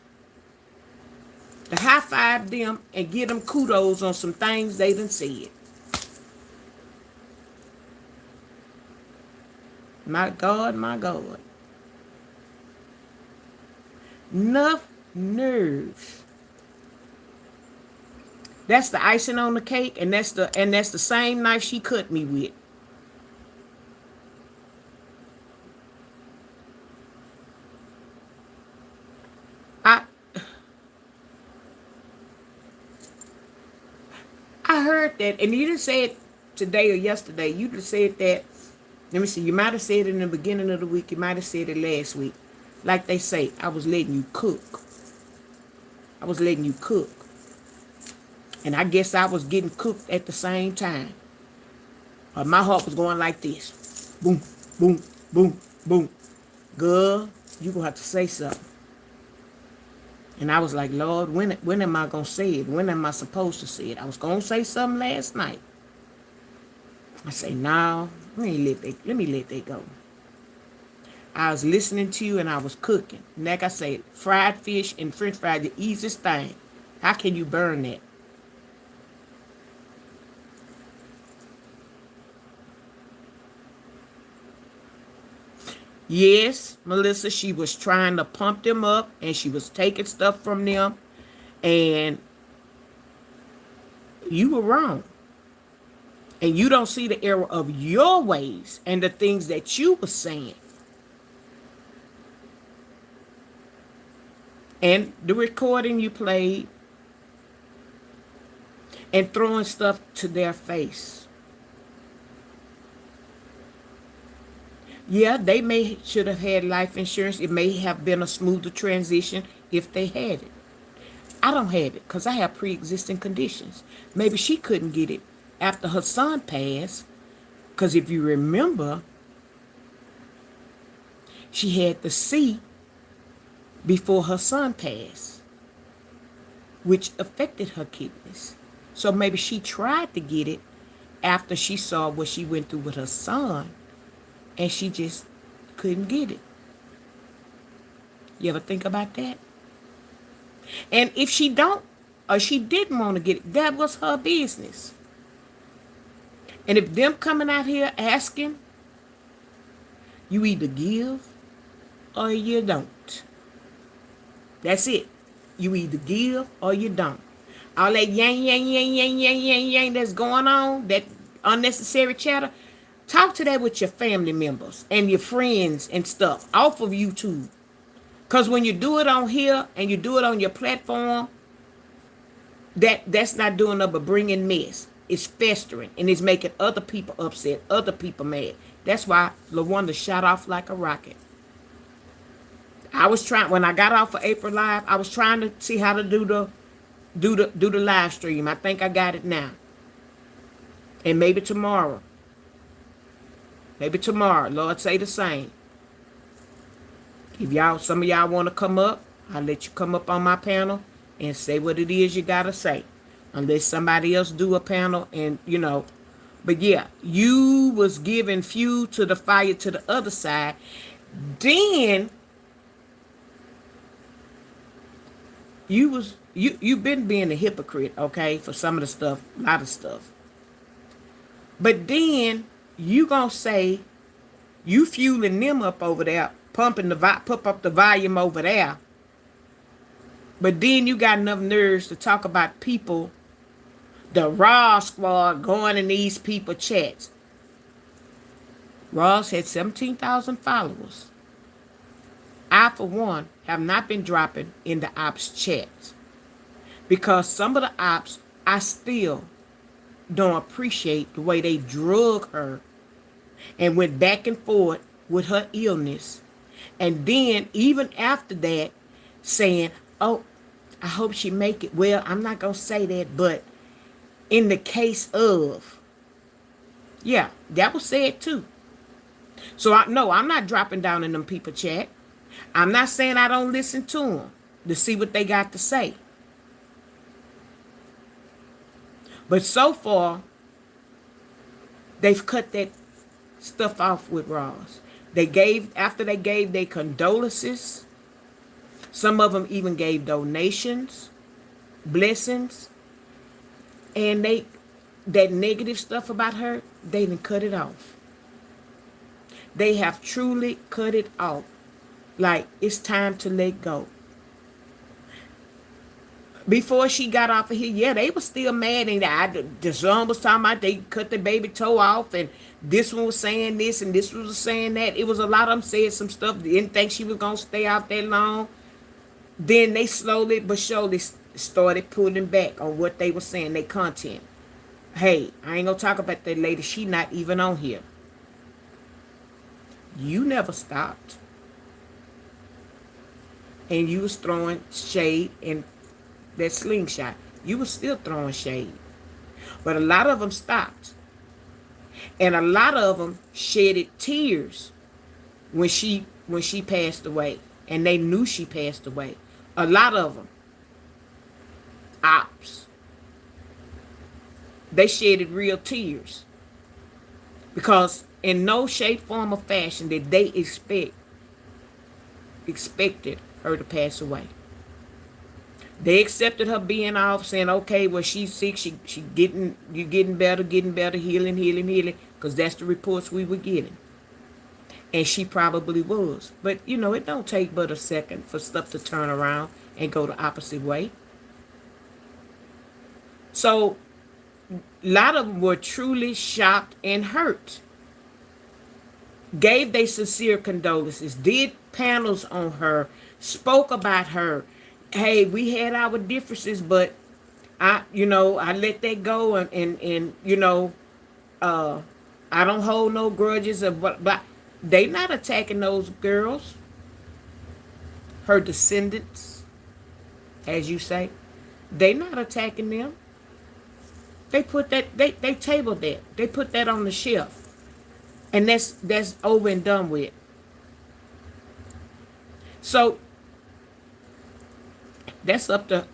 to high five them and give them kudos on some things they done said. My God, my God. Enough nerves. That's the icing on the cake, and that's the same knife she cut me with. I heard that, and you didn't say it today or yesterday. You just said that. Let me see. You might have said it in the beginning of the week. You might have said it last week. Like they say, I was letting you cook. I was letting you cook. And I guess I was getting cooked at the same time. My heart was going like this. Boom, boom, boom, boom. Girl, you going to have to say something. And I was like, Lord, when am I going to say it? When am I supposed to say it? I was going to say something last night. I say, no, let me let that go. I was listening to you and I was cooking. And like I said, fried fish and french fries, the easiest thing. How can you burn that? Yes, Melissa, she was trying to pump them up and she was taking stuff from them. And you were wrong. And you don't see the error of your ways and the things that you were saying. And the recording you played and throwing stuff to their face. Yeah, they should have had life insurance. It may have been a smoother transition if they had it. I don't have it because I have pre-existing conditions. Maybe she couldn't get it after her son passed. Because if you remember, she had the C before her son passed, which affected her kidneys. So maybe she tried to get it after she saw what she went through with her son, and she just couldn't get it. You ever think about that? And if she don't, or she didn't want to get it, that was her business. And if them coming out here asking, you either give or you don't. That's it. You either give or you don't. All that yang that's going on, that unnecessary chatter, talk to that with your family members and your friends and stuff off of YouTube. Because when you do it on here and you do it on your platform, that's not doing nothing but bringing mess. It's festering and it's making other people upset, other people mad. That's why LaWanda shot off like a rocket. I was trying when I got off of April Live. I was trying to see how to do the live stream. I think I got it now, and maybe tomorrow. Maybe tomorrow. Lord say the same. If some of y'all want to come up, I'll let you come up on my panel and say what it is you gotta say. Unless somebody else do a panel and But yeah, you was giving fuel to the fire to the other side. Then you've been being a hypocrite, okay, for some of the stuff, a lot of stuff. But then you gonna say you fueling them up over there, pumping pump up the volume over there. But then you got enough nerves to talk about people, the Raw squad going in these people chats. Ross had 17,000 followers. I, for one, have not been dropping in the ops chats because some of the ops, I still don't appreciate the way they drug her and went back and forth with her illness. And then, even after that, saying, oh, I hope she make it. Well, I'm not going to say that, but in the case of, yeah, that was said too. So, I'm not dropping down in them people chat. I'm not saying I don't listen to them to see what they got to say. But so far, they've cut that stuff off with Ross. After they gave their condolences, some of them even gave donations, blessings, and that negative stuff about her, they didn't cut it off. They have truly cut it off. Like, it's time to let go. Before she got off of here, yeah, they were still mad. And the son was talking about they cut the baby toe off. And this one was saying this and this one was saying that. It was a lot of them said some stuff. They didn't think she was going to stay out that long. Then they slowly but surely started pulling back on what they were saying, their content. Hey, I ain't going to talk about that lady. She not even on here. You never stopped. And you was throwing shade and that slingshot. You was still throwing shade. But a lot of them stopped. And a lot of them shedded tears when she passed away. And they knew she passed away. A lot of them. Ops. They shedded real tears. Because in no shape, form, or fashion did they expected her to pass away. They accepted her being off, saying, okay, well, she's sick, you getting better, healing, because that's the reports we were getting. And she probably was. But, it don't take but a second for stuff to turn around and go the opposite way. So, a lot of them were truly shocked and hurt. Gave their sincere condolences, did panels on her, spoke about her. Hey, we had our differences, but I let that go, and I don't hold no grudges of but they not attacking those girls, her descendants, as you say. They not attacking them. They put that they tabled that. They put that on the shelf. And that's over and done with. So that's up to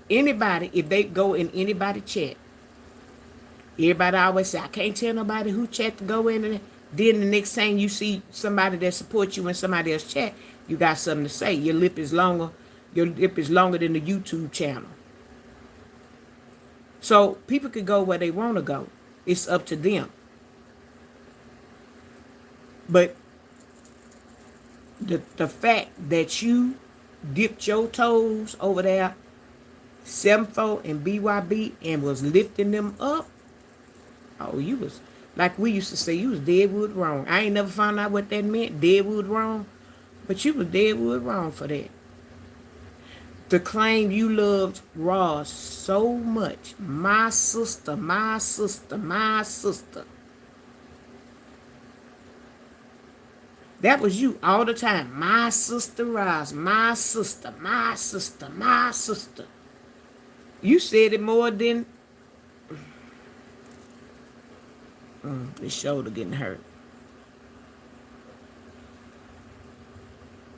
anybody if they go in anybody chat. Everybody always say, I can't tell nobody who chat to go in. And then the next time you see somebody that supports you in somebody else chat, you got something to say. Your lip is longer than the YouTube channel. So people could go where they want to go. It's up to them. But the fact that you dipped your toes over there, 7-4 and BYB, and was lifting them up, oh, you was, like we used to say, you was deadwood wrong. I ain't never found out what that meant, deadwood wrong, but you was deadwood wrong for that. To claim you loved Ross so much, my sister. That was you all the time. My sister Roz, my sister, my sister, my sister. You said it more than his shoulder getting hurt.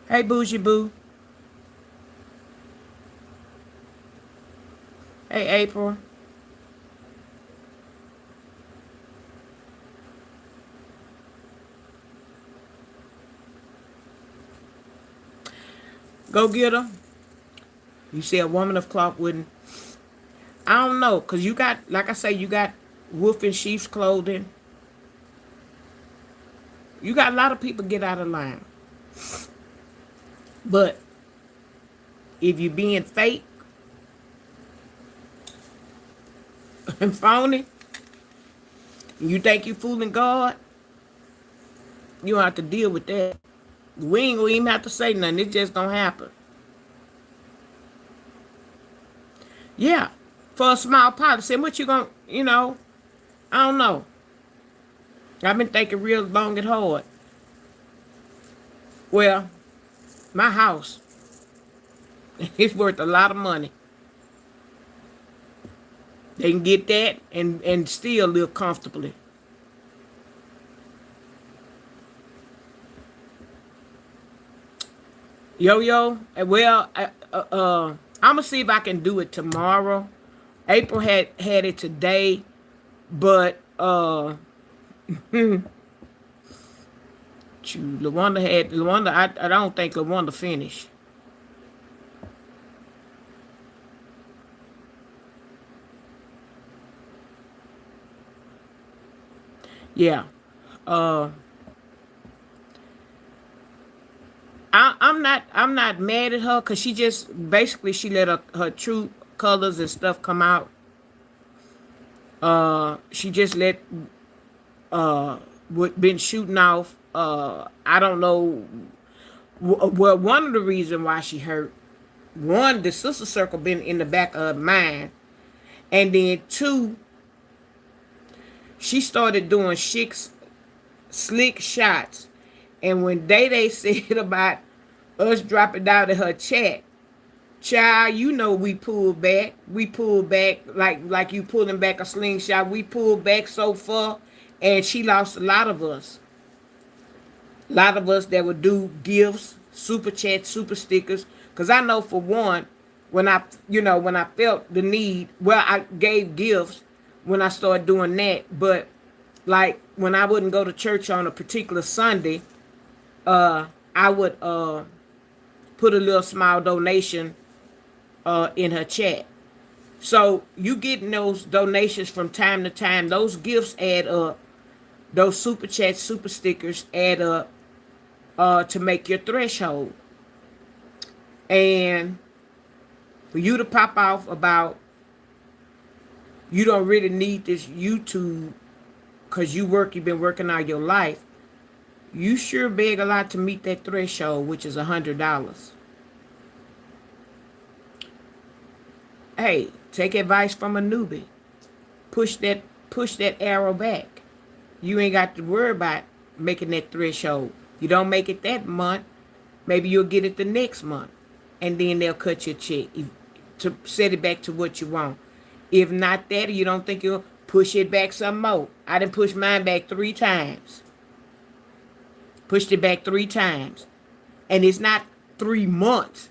Hey, Bougie Boo. Hey, April. Go get her. You say a woman of cloth wouldn't. I don't know, because you got, like I say, you got wolf in sheep's clothing. You got a lot of people get out of line. But if you being fake and phony, you think you fooling God, you don't have to deal with that. We ain't gonna even have to say nothing. It's just gonna happen. Yeah. For a small policy. And what you gonna, I don't know. I've been thinking real long and hard. Well, my house, it's worth a lot of money. They can get that and still live comfortably. Yo, well, I'm gonna see if I can do it tomorrow. April had it today, but LaWanda. I don't think LaWanda finished. Yeah, uh, I'm not mad at her because she just basically she let her true colors and stuff come out. She just let what been shooting off. I don't know. Well, one of the reasons why she hurt, one, the sister circle been in the back of her mind, and then two, she started doing slick shots, and when Day said about us dropping down in her chat, child, we pulled back. We pulled back like you pulling back a slingshot. We pulled back so far, and she lost a lot of us. A lot of us that would do gifts, super chats, super stickers. Cause I know for one, when I felt the need, well, I gave gifts when I started doing that. But like when I wouldn't go to church on a particular Sunday, I would put a little small donation in her chat. So you getting those donations from time to time. Those gifts add up. Those super chats, super stickers add up to make your threshold. And for you to pop off about you don't really need this YouTube because you've been working all your life, you sure beg a lot to meet that threshold, which is $100. Hey, take advice from a newbie. Push that arrow back. You ain't got to worry about making that threshold. You don't make it that month, maybe you'll get it the next month. And then they'll cut your check to set it back to what you want. If not that, or you don't think you'll push it back some more. I done pushed mine back 3 times. Pushed it back 3 times. And it's not 3 months.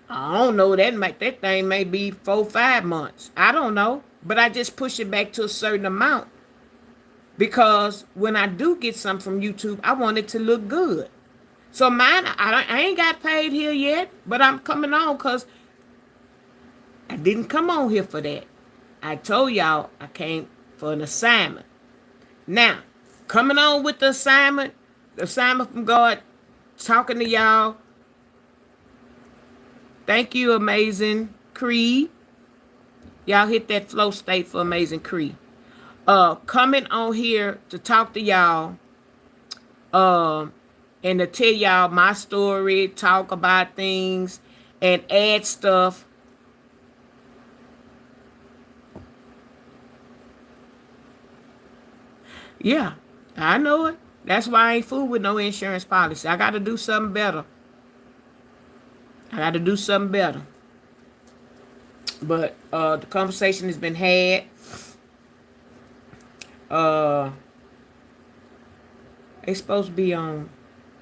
I don't know. That thing may be 4, 5 months. I don't know. But I just push it back to a certain amount. Because when I do get something from YouTube, I want it to look good. So mine, I ain't got paid here yet. But I'm coming on because I didn't come on here for that. I told y'all I came for an assignment. Now, coming on with the assignment from God, talking to y'all. Thank you, Amazing Creed. Y'all hit that flow state for Amazing Creed. Coming on here to talk to y'all, and to tell y'all my story, talk about things, and add stuff. Yeah, I know it. That's why I ain't fool with no insurance policy. I got to do something better. I got to do something better. But the conversation has been had. Uh, they supposed to be on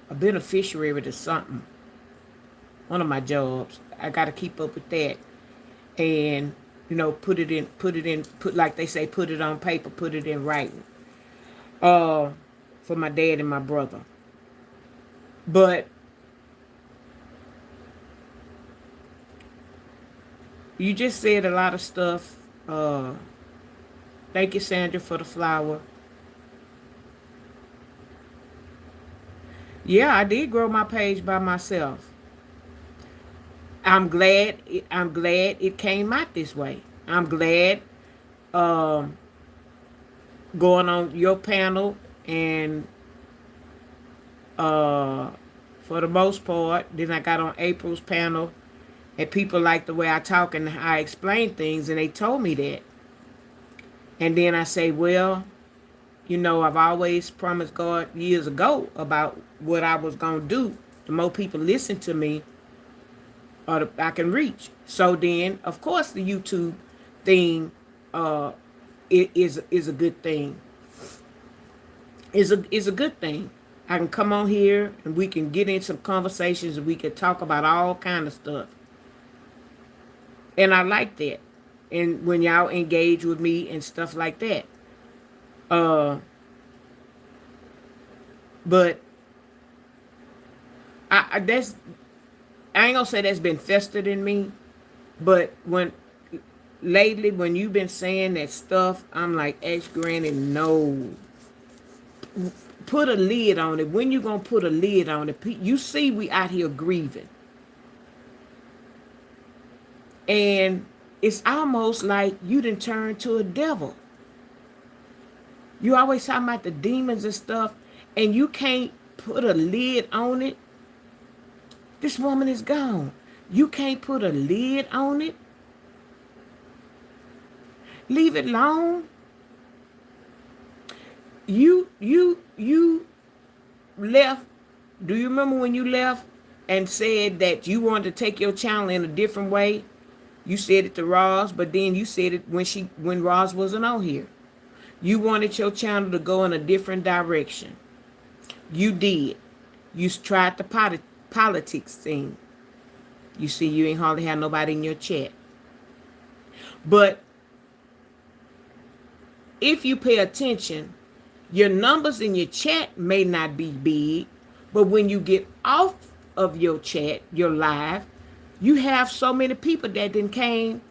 a beneficiary to something. One of my jobs. I got to keep up with that. And, put like they say, put it on paper, put it in writing. For my dad and my brother. But you just said a lot of stuff. Thank you, Sandra, for the flower. Yeah, I did grow my page by myself. I'm glad. I'm glad it came out this way. I'm glad um, going on your panel and for the most part, then I got on April's panel, and people like the way I talk and how I explain things, and they told me that. And then I say, well, I've always promised God years ago about what I was going to do. The more people listen to me, or I can reach. So then, of course, the YouTube thing is a good thing. Is a good thing. I can come on here and we can get in some conversations and we can talk about all kind of stuff. And I like that. And when y'all engage with me and stuff like that. But I ain't gonna say that's been festered in me, but lately when you've been saying that stuff, I'm like, Granny, no. Put a lid on it. When you gonna put a lid on it? You see we out here grieving. And it's almost like you done turned to a devil. You always talking about the demons and stuff, and you can't put a lid on it. This woman is gone. You can't put a lid on it. Leave it alone. You left. Do you remember when you left and said that you wanted to take your channel in a different way? You said it to Roz, but then you said it when Roz wasn't on here. You wanted your channel to go in a different direction. You did. You tried the politics thing. You see, you ain't hardly have nobody in your chat. But if you pay attention, your numbers in your chat may not be big, but when you get off of your chat, your live, you have so many people that then came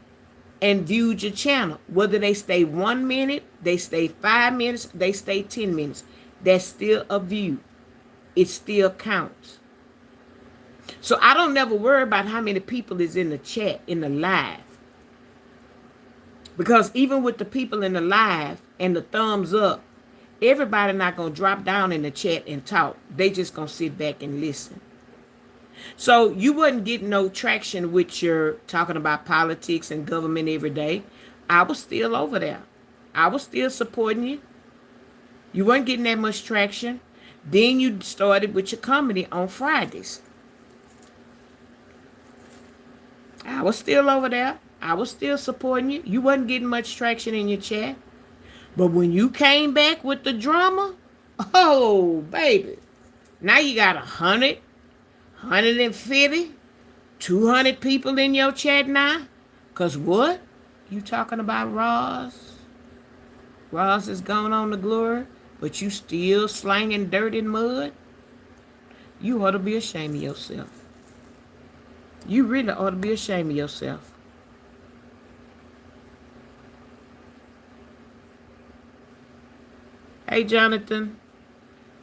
and viewed your channel. Whether they stay 1 minute, they stay 5 minutes, they stay 10 minutes. That's still a view. It still counts. So I don't never worry about how many people is in the chat, in the live. Because even with the people in the live and the thumbs up, everybody not going to drop down in the chat and talk. They just going to sit back and listen. So you wasn't getting no traction with your talking about politics and government every day. I was still over there. I was still supporting you. You weren't getting that much traction. Then you started with your comedy on Fridays. I was still over there. I was still supporting you. You wasn't getting much traction in your chat. But when you came back with the drama, oh, baby. Now you got 100, 150, 200 people in your chat now. Because what? You talking about Roz? Roz is gone on to glory, but you still slanging dirt and mud? You ought to be ashamed of yourself. You really ought to be ashamed of yourself. Hey, Jonathan.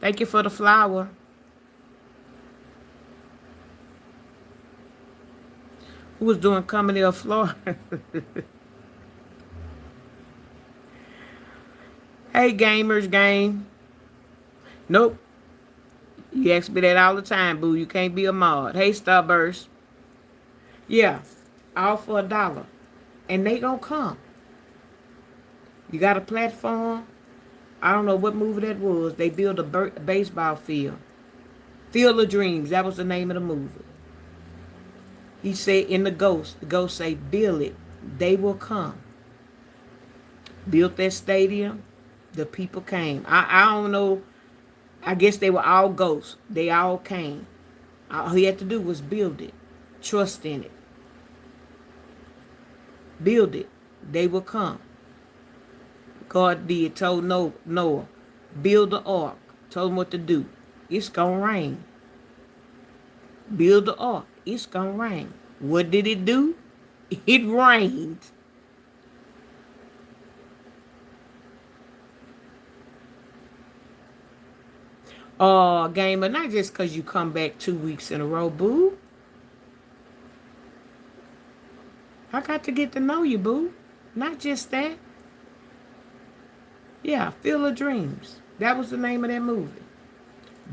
Thank you for the flower. Who was doing comedy of Florida? Hey, gamers game. Nope. You ask me that all the time, boo. You can't be a mod. Hey, Starburst. Yeah, all for $1. And they gonna come. You got a platform? I don't know what movie that was. They built a baseball field. Field of Dreams. That was the name of the movie. He said in the ghost say, build it. They will come. Built that stadium. The people came. I don't know. I guess they were all ghosts. They all came. All he had to do was build it. Trust in it. Build it. They will come. God did. Told Noah, build the ark. Told him what to do. It's going to rain. Build the ark. It's going to rain. What did it do? It rained. Gamer, not just because you come back 2 weeks in a row, boo. I got to get to know you, boo. Not just that. Yeah, Field of Dreams. That was the name of that movie.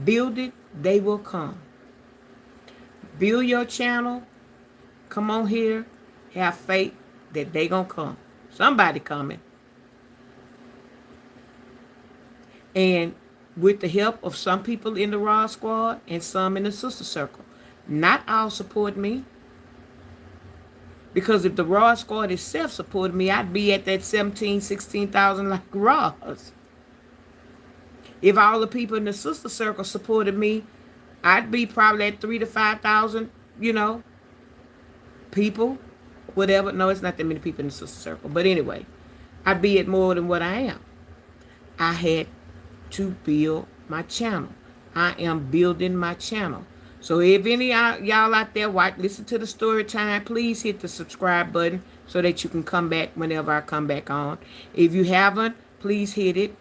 Build it, they will come. Build your channel. Come on here. Have faith that they gonna come. Somebody coming. And with the help of some people in the Raw Squad and some in the Sister Circle. Not all support me. Because if the Raw Squad itself supported me, I'd be at that 17,000, 16,000 like Raws. If all the people in the Sister Circle supported me, I'd be probably at 3,000 to 5,000, people, whatever. No, it's not that many people in the Sister Circle. But anyway, I'd be at more than what I am. I had to build my channel. I am building my channel. So if any of y'all out there listen to the story time, please hit the subscribe button so that you can come back whenever I come back on. If you haven't, please hit it.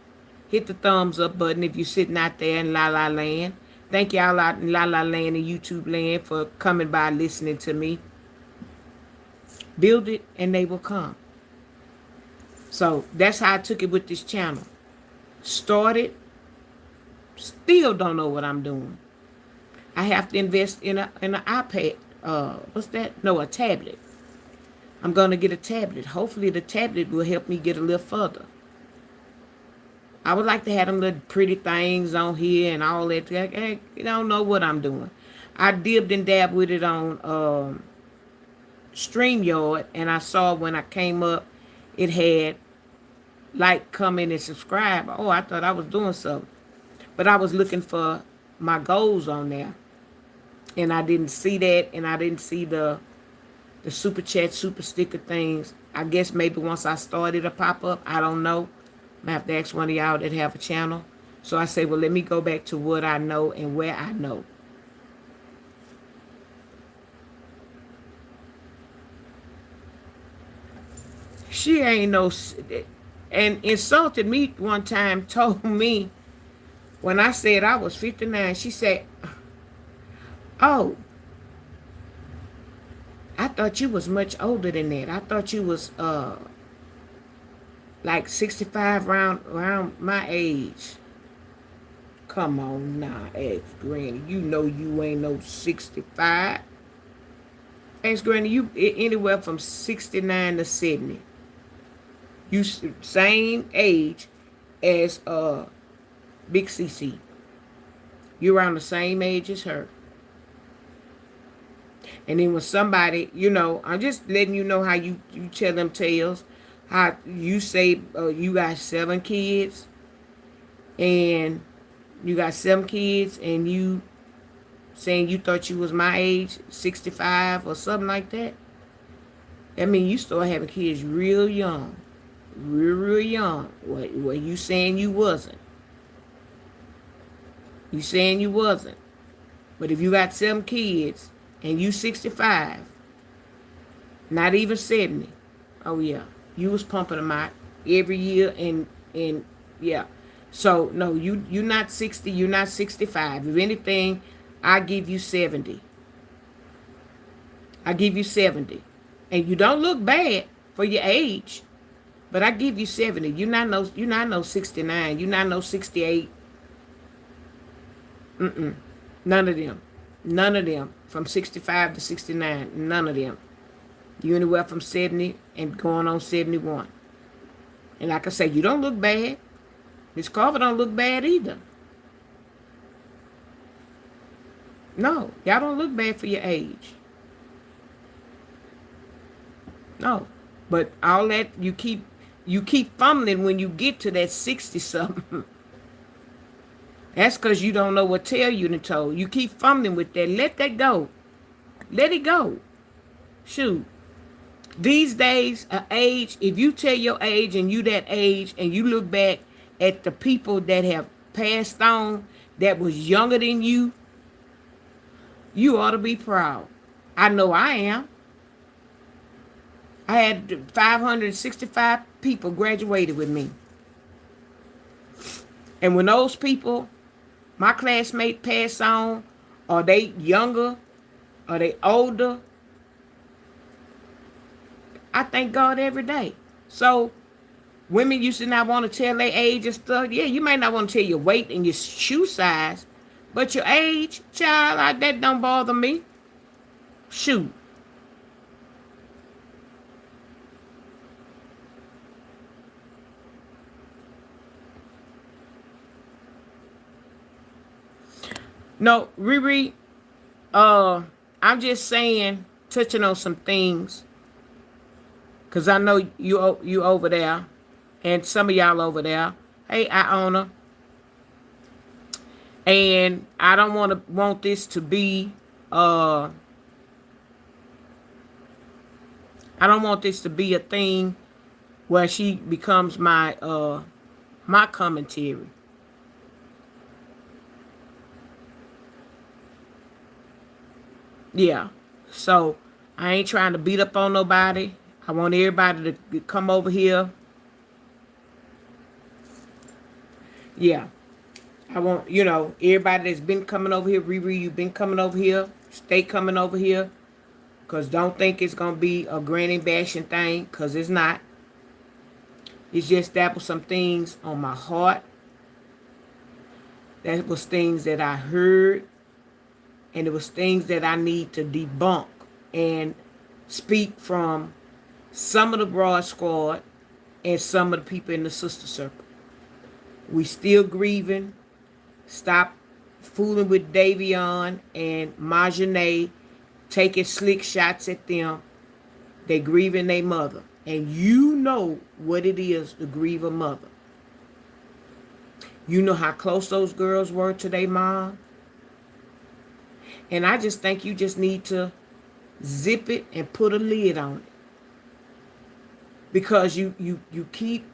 Hit the thumbs up button if you're sitting out there in La La Land. Thank y'all out in La La Land and YouTube land for coming by listening to me. Build it and they will come. So that's how I took it with this channel. Started. Still don't know what I'm doing. I have to invest in an iPad. What's that? No, a tablet. I'm going to get a tablet. Hopefully the tablet will help me get a little further. I would like to have them little pretty things on here and all that. I don't know what I'm doing. I dibbed and dabbed with it on StreamYard, and I saw when I came up, it had like, comment, and subscribe. Oh, I thought I was doing something. But I was looking for my goals on there. And I didn't see that, and I didn't see the super chat, super sticker things. I guess maybe once I started a pop-up, I don't know. I'm going to have to ask one of y'all that have a channel. So I say, well, let me go back to what I know and where I know. She ain't no... And insulted me one time, told me, when I said I was 59, she said, oh, I thought you was much older than that. I thought you was like 65 around my age. Come on now, ask Granny. You know you ain't no 65. Ask Granny, you anywhere from 69 to 70. You same age as Big CC. You're around the same age as her. And then when somebody, I'm just letting you know how you tell them tales. How you say you got 7 kids. And you got 7 kids. And you saying you thought you was my age, 65 or something like that. I mean, you start having kids real young. Real young. Well, you saying you wasn't. You saying you wasn't. But if you got 7 kids and you 65, not even 70, oh yeah, you was pumping them out every year and yeah. So no, you're not 60, you're not 65. If anything, I give you 70. I give you 70. And you don't look bad for your age. But I give you 70. You're not no 69. You're not no 68. None of them. None of them. From 65 to 69. None of them. You anywhere from 70 and going on 71. And like I say, you don't look bad. Miss Carver don't look bad either. No, y'all don't look bad for your age. No. But all that you keep fumbling when you get to that 60 something. That's because you don't know what tell you to toe. You keep fumbling with that. Let that go. Let it go. Shoot. These days, age, if you tell your age and you that age and you look back at the people that have passed on that was younger than you ought to be proud. I know I am. I had 565 people graduated with me. And when those people, my classmates pass on, are they younger, are they older, I thank God every day. So women used to not want to tell their age and stuff. Yeah, you might not want to tell your weight and your shoe size, but your age, child, that don't bother me. Shoot. No, Riri, I'm just saying, touching on some things, because I know you over there, and some of y'all over there. Hey, Iona. And I don't want this to be I don't want this to be a thing where she becomes my commentary. Yeah. So I ain't trying to beat up on nobody. I want everybody to come over here. Yeah. I want, everybody that's been coming over here, Riri, you've been coming over here. Stay coming over here. Because don't think it's going to be a granny bashing thing. Because it's not. It's just that was some things on my heart. That was things that I heard. And it was things that I need to debunk and speak from some of the broad squad and some of the people in the sister circle. We still grieving. Stop fooling with Davion and Marjanae, taking slick shots at them. They grieving their mother. And you know what it is to grieve a mother. You know how close those girls were to their mom. And I just think you just need to zip it and put a lid on it. Because you keep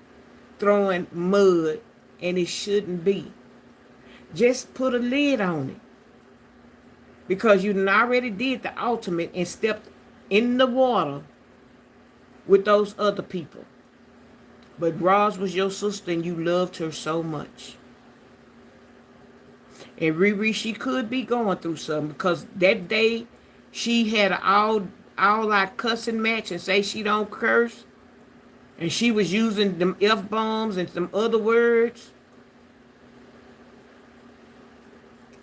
throwing mud and it shouldn't be. Just put a lid on it. Because you already did the ultimate and stepped in the water with those other people. But Roz was your sister and you loved her so much. And Riri, she could be going through something because that day she had an all out cussing match and say she don't curse. And she was using them F-bombs and some other words.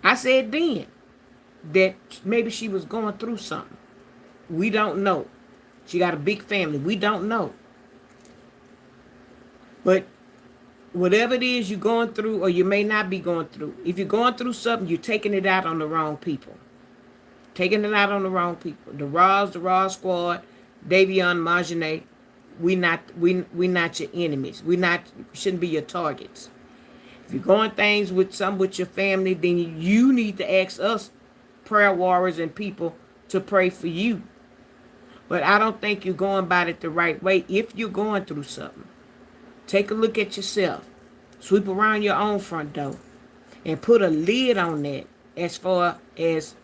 I said then that maybe she was going through something. We don't know. She got a big family. We don't know. But whatever it is you're going through or you may not be going through, if you're going through something, you're taking it out on the wrong people. Taking it out on the wrong people. The Raw Squad, Davion, Marjanae, we not your enemies. Shouldn't be your targets. If you're going things with your family, then you need to ask us, prayer warriors and people, to pray for you. But I don't think you're going about it the right way. If you're going through something, take a look at yourself. Sweep around your own front door and put a lid on that as far as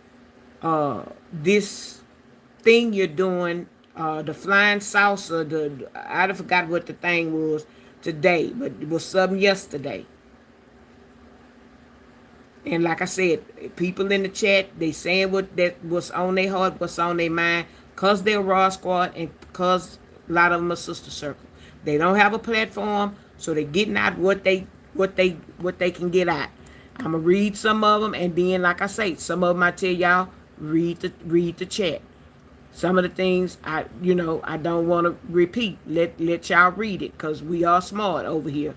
this thing you're doing, the flying salsa, I forgot what the thing was today, but it was something yesterday. And like I said, people in the chat, they saying what's on their heart, what's on their mind, because they're Raw Squad and because a lot of them are Sister Circle. They don't have a platform, so they're getting out what they can get out. I'm gonna read some of them, and then, like I say, some of them I tell y'all, read the chat. Some of the things I don't want to repeat. Let y'all read it, cause we are smart over here.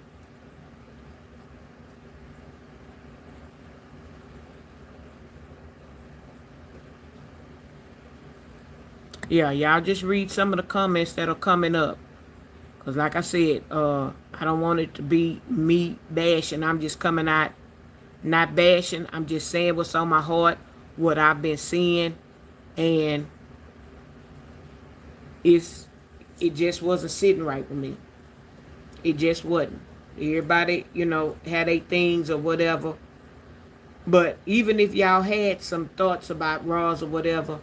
Yeah, y'all just read some of the comments that are coming up. Because like I said, I don't want it to be me bashing. I'm just coming out, not bashing. I'm just saying what's on my heart, what I've been seeing. And it's it just wasn't sitting right with me. It just wasn't. Everybody, had their things or whatever. But even if y'all had some thoughts about Ross or whatever,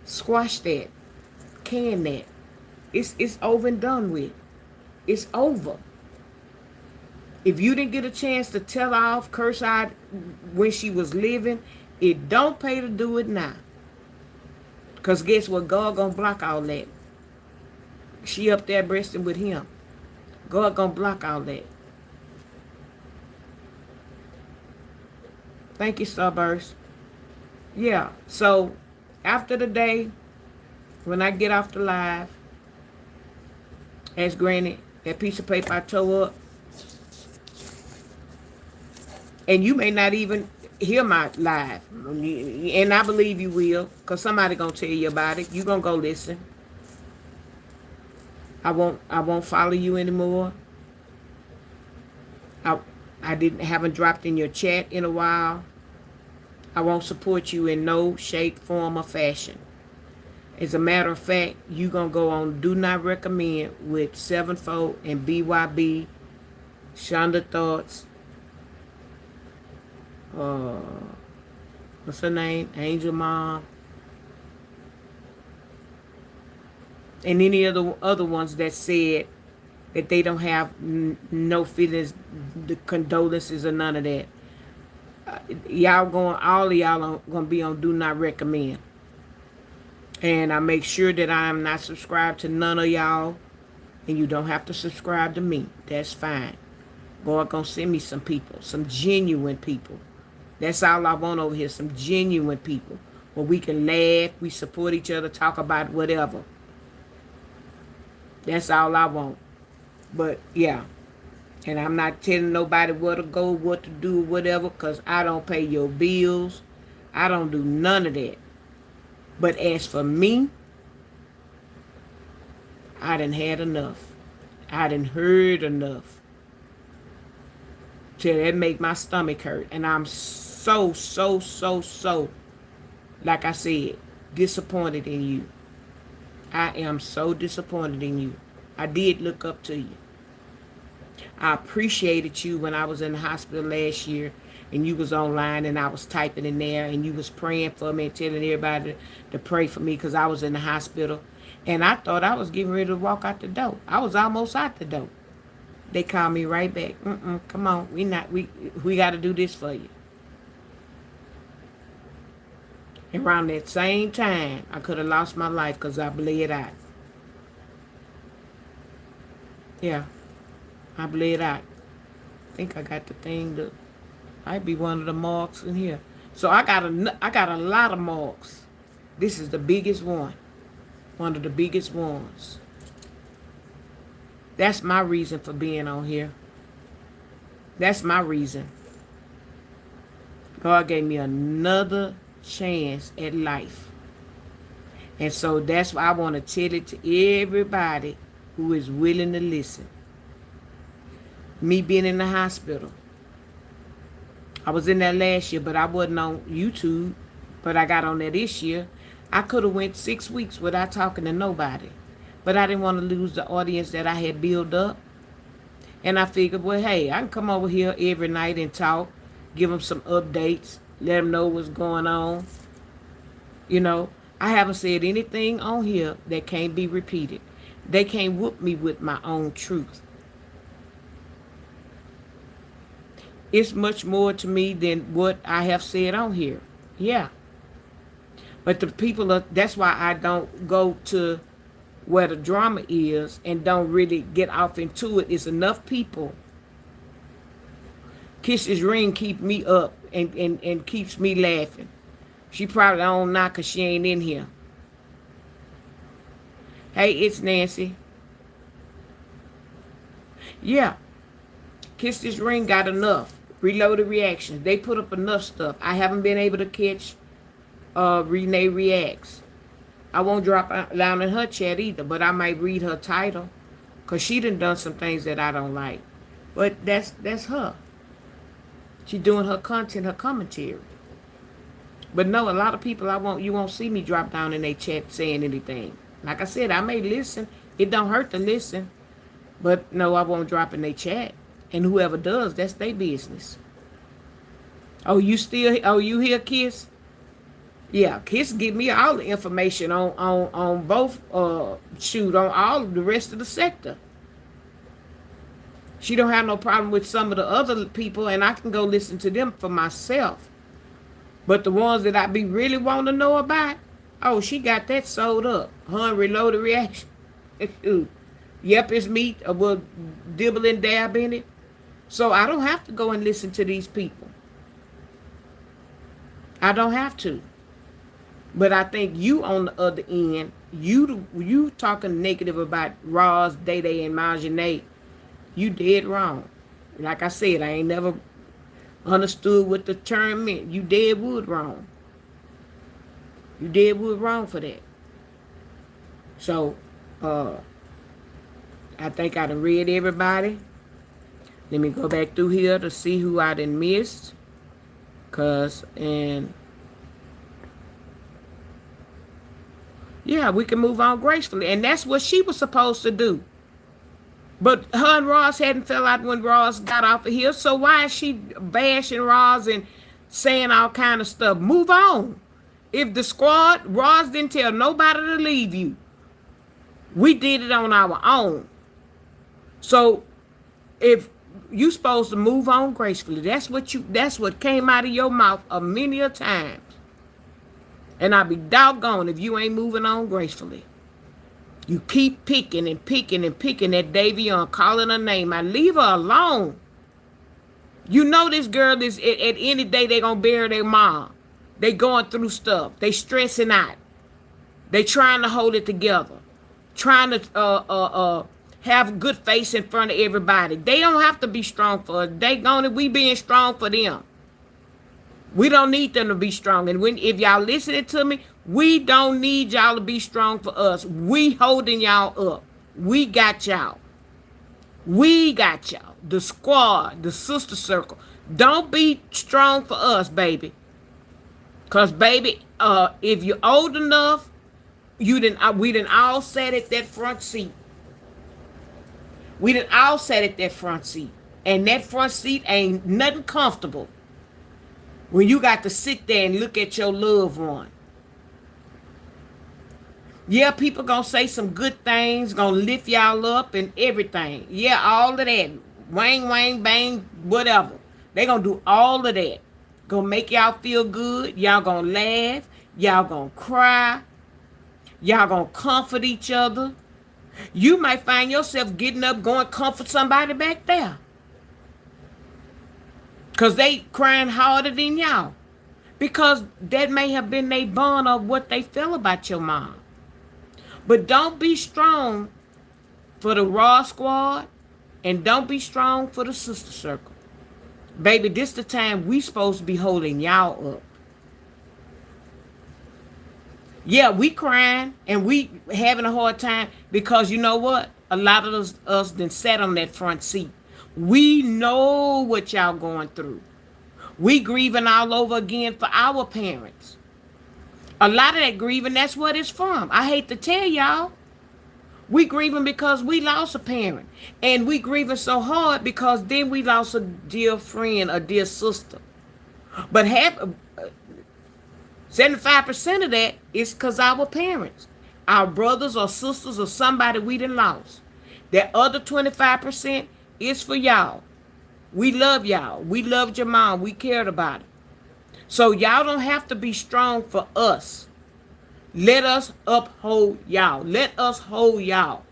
squash that. Can that. It's over and done with. It's over. If you didn't get a chance to tell her off, curse out when she was living, it don't pay to do it now. Because guess what? God gonna block all that. She up there breasting with him. God gonna block all that. Thank you, Starburst. Yeah, so after the day, when I get off the live, as granted, that piece of paper I tore up, and you may not even hear my live, and I believe you will, because somebody gonna tell you about it. You gonna go listen. I won't follow you anymore. I haven't dropped in your chat in a while. I won't support you in no shape, form, or fashion. As a matter of fact, you gonna go on Do Not Recommend with Sevenfold and BYB, Shonda Thoughts, what's her name? Angel Mom, and any of the other ones that said that they don't have no feelings, the condolences, or none of that. All of y'all are gonna be on Do Not Recommend. And I make sure that I am not subscribed to none of y'all. And you don't have to subscribe to me. That's fine. God gonna send me some people, some genuine people. That's all I want over here, some genuine people. Where we can laugh, we support each other, talk about whatever. That's all I want. But yeah. And I'm not telling nobody where to go, what to do, whatever, because I don't pay your bills. I don't do none of that. But as for me, I done had enough. I done heard enough. Till that make my stomach hurt. And I'm so, like I said, disappointed in you. I am so disappointed in you. I did look up to you. I appreciated you when I was in the hospital last year and you was online and I was typing in there and you was praying for me and telling everybody to pray for me because I was in the hospital. And I thought I was getting ready to walk out the door. I was almost out the door. They called me right back. Come on, we got to do this for you. And around that same time, I could have lost my life because I bled out. Yeah, I bled out. I think I got the thing to, might be one of the marks in here. So I got a lot of marks. This is the biggest one. One of the biggest ones. That's my reason for being on here. That's my reason. God gave me another chance at life. And so that's why I want to tell it to everybody who is willing to listen. Me being in the hospital. I was in there last year, but I wasn't on YouTube. But I got on there this year. I could have went 6 weeks without talking to nobody. But I didn't want to lose the audience that I had built up. And I figured, well, hey, I can come over here every night and talk. Give them some updates. Let them know what's going on. I haven't said anything on here that can't be repeated. They can't whoop me with my own truth. It's much more to me than what I have said on here. Yeah. But the people, that's why I don't go to where the drama is and don't really get off into it. It's enough people. Kiss's ring keep me up and keeps me laughing. She probably don't knock because she ain't in here. Hey, it's Nancy. Yeah. Kiss This Ring got enough. Reloaded Reactions. They put up enough stuff. I haven't been able to catch Renee Reacts. I won't drop down in her chat either, but I might read her title. Because she done some things that I don't like. But that's her. She doing her content, her commentary. But no, a lot of people you won't see me drop down in their chat saying anything. Like I said, I may listen. It don't hurt to listen. But no, I won't drop in their chat. And whoever does, that's their business. You here, Kiss? Yeah, Kiss give me all the information on both on all the rest of the sector. She don't have no problem with some of the other people, and I can go listen to them for myself. But the ones that I be really want to know about, oh, she got that sold up. Her and Reloaded Reaction. Yep, it's me. Will dibble and dab in it. So I don't have to go and listen to these people. I don't have to. But I think you on the other end, you talking negative about Roz, Day Day, and Marjanae, you dead wrong. Like I said, I ain't never understood what the term meant. You dead wood wrong. You dead wood wrong for that. So, I think I done read everybody. Let me go back through here to see who I done missed. Yeah, we can move on gracefully. And that's what she was supposed to do. But her and Ross hadn't fell out when Ross got off of here. So why is she bashing Ross and saying all kind of stuff? Move on. If the squad, Ross didn't tell nobody to leave you. We did it on our own. So if you supposed to move on gracefully, that's what came out of your mouth a many a times. And I'll be doggone if you ain't moving on gracefully. You keep picking and picking and picking at Davion, calling her name. I leave her alone. You know this girl is at any day they gonna bury their mom. They going through stuff. They stressing out. They trying to hold it together. Trying to have a good face in front of everybody. They don't have to be strong for us. We being strong for them. We don't need them to be strong. And if y'all listening to me, we don't need y'all to be strong for us. We holding y'all up. We got y'all. We got y'all. The squad, the sister circle. Don't be strong for us, baby. Because, baby, if you're old enough, we done all sat at that front seat. We done all sat at that front seat. And that front seat ain't nothing comfortable when you got to sit there and look at your loved one. Yeah, people gonna say some good things, gonna lift y'all up and everything. Yeah, all of that. Wang, wang, bang, whatever. They gonna do all of that. Gonna make y'all feel good. Y'all gonna laugh. Y'all gonna cry. Y'all gonna comfort each other. You might find yourself getting up, going comfort somebody back there. Because they crying harder than y'all. Because that may have been their bond of what they feel about your mom. But don't be strong for the Raw Squad. And don't be strong for the Sister Circle. Baby, this the time we supposed to be holding y'all up. Yeah, we crying and we having a hard time because you know what? A lot of us done sat on that front seat. We know what y'all going through. We grieving all over again for our parents. A lot of that grieving, that's what it's from. I hate to tell y'all. We grieving because we lost a parent. And we grieving so hard because then we lost a dear friend, a dear sister. But 75% of that is because our parents, our brothers or sisters or somebody we done lost. That other 25% is for y'all. We love y'all. We loved your mom. We cared about it. So y'all don't have to be strong for us. Let us uphold y'all. Let us hold y'all.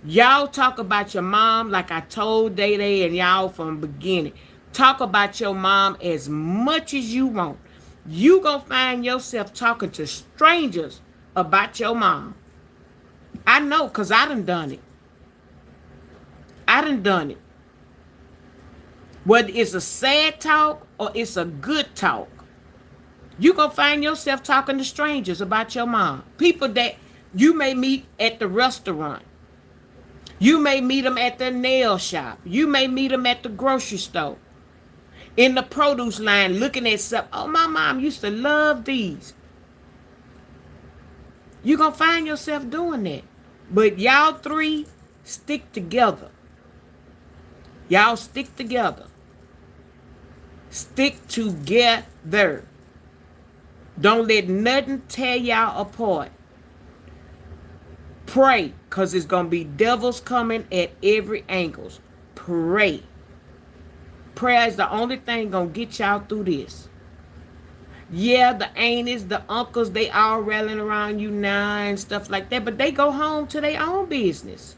Y'all talk about your mom like I told Day Day and y'all from the beginning. Talk about your mom as much as you want. You gonna find yourself talking to strangers about your mom. I know, because I done it. I done it. Whether it's a sad talk or it's a good talk, You gonna find yourself talking to strangers about your mom. People that you may meet at the restaurant. You may meet them at the nail shop. You may meet them at the grocery store. In the produce line looking at stuff. Oh, my mom used to love these. You gonna find yourself doing that. But y'all three stick together. Y'all stick together. Stick together. Don't let nothing tear y'all apart. Pray, because it's going to be devils coming at every angle. Pray. Prayer is the only thing going to get y'all through this. Yeah, the aunties, the uncles, they all rallying around you now and stuff like that, but they go home to their own business.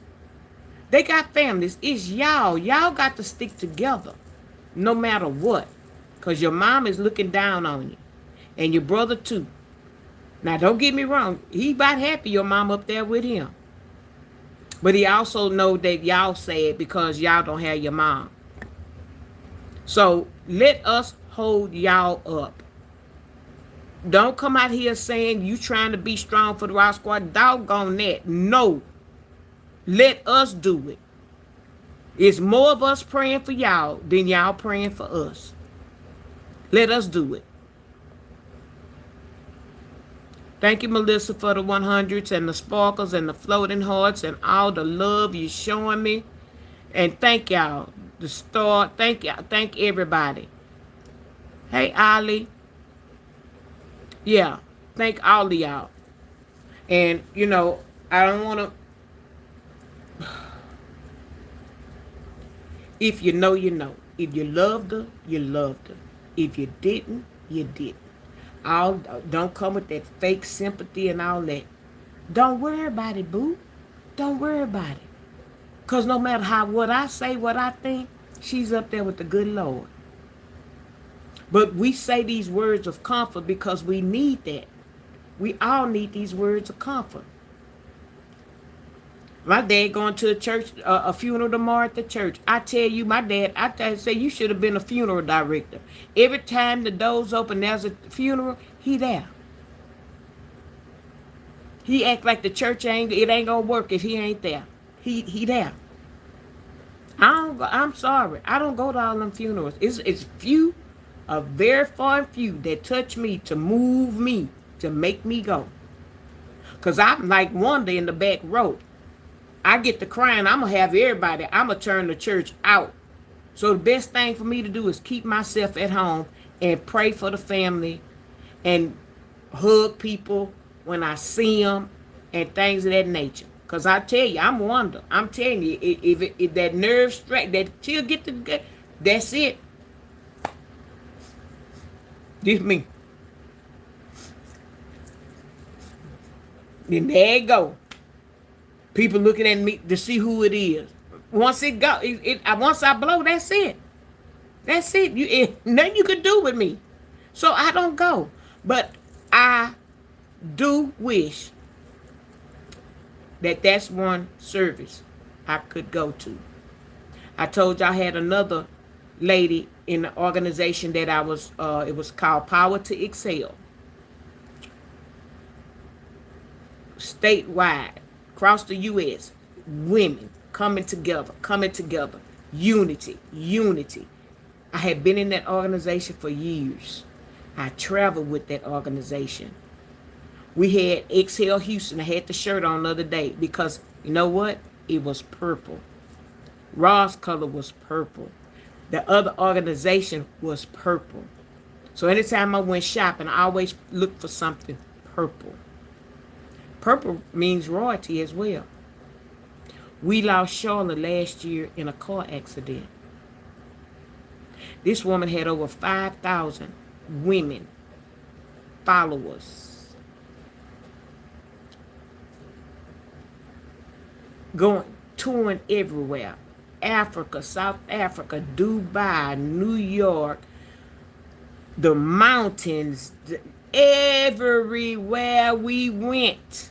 They got families. It's y'all. Y'all got to stick together no matter what, because your mom is looking down on you and your brother too. Now, don't get me wrong. He about happy your mom up there with him. But he also know that y'all sad because y'all don't have your mom. So, let us hold y'all up. Don't come out here saying you trying to be strong for the Rock Squad. Doggone that. No. Let us do it. It's more of us praying for y'all than y'all praying for us. Let us do it. Thank you, Melissa, for the 100s and the sparkles and the floating hearts and all the love you're showing me. And thank y'all. The star. Thank y'all. Thank everybody. Hey, Ali. Yeah. Thank all of y'all. And, you know, I don't want to. If you know, you know. If you loved her, you loved her. If you didn't, you didn't. Don't come with that fake sympathy and all that. Don't worry about it, boo. Don't worry about it. Because no matter what I say, what I think, she's up there with the good Lord. But we say these words of comfort because we need that. We all need these words of comfort. My dad going to a funeral tomorrow at the church. I tell you, my dad, I say you should have been a funeral director. Every time the doors open, there's a funeral, he there. He act like the church it ain't gonna work if he ain't there. He there. I'm sorry. I don't go to all them funerals. It's few, a very far and few that touch me to move me, to make me go. Because I'm like Wanda in the back row. I get to crying, I'm going to have everybody, I'm going to turn the church out. So the best thing for me to do is keep myself at home and pray for the family and hug people when I see them and things of that nature. Because I tell you, I'm Wanda. I'm telling you, if that nerve strike, that she'll get to, that's it. This me. Then there you go. People looking at me to see who it is. Once it go, once I blow, that's it. That's it. Nothing you can do with me. So I don't go. But I do wish that that's one service I could go to. I told you I had another lady in the organization that I was, it was called Power to Excel. Statewide. Across the U.S., women coming together, unity. I had been in that organization for years. I traveled with that organization. We had Exhale Houston. I had the shirt on the other day because, you know what? It was purple. Raw's color was purple. The other organization was purple. So anytime I went shopping, I always looked for something purple. Purple means royalty as well. We lost Charlotte last year in a car accident. This woman had over 5,000 women followers. Touring everywhere. Africa, South Africa, Dubai, New York, the mountains, everywhere we went.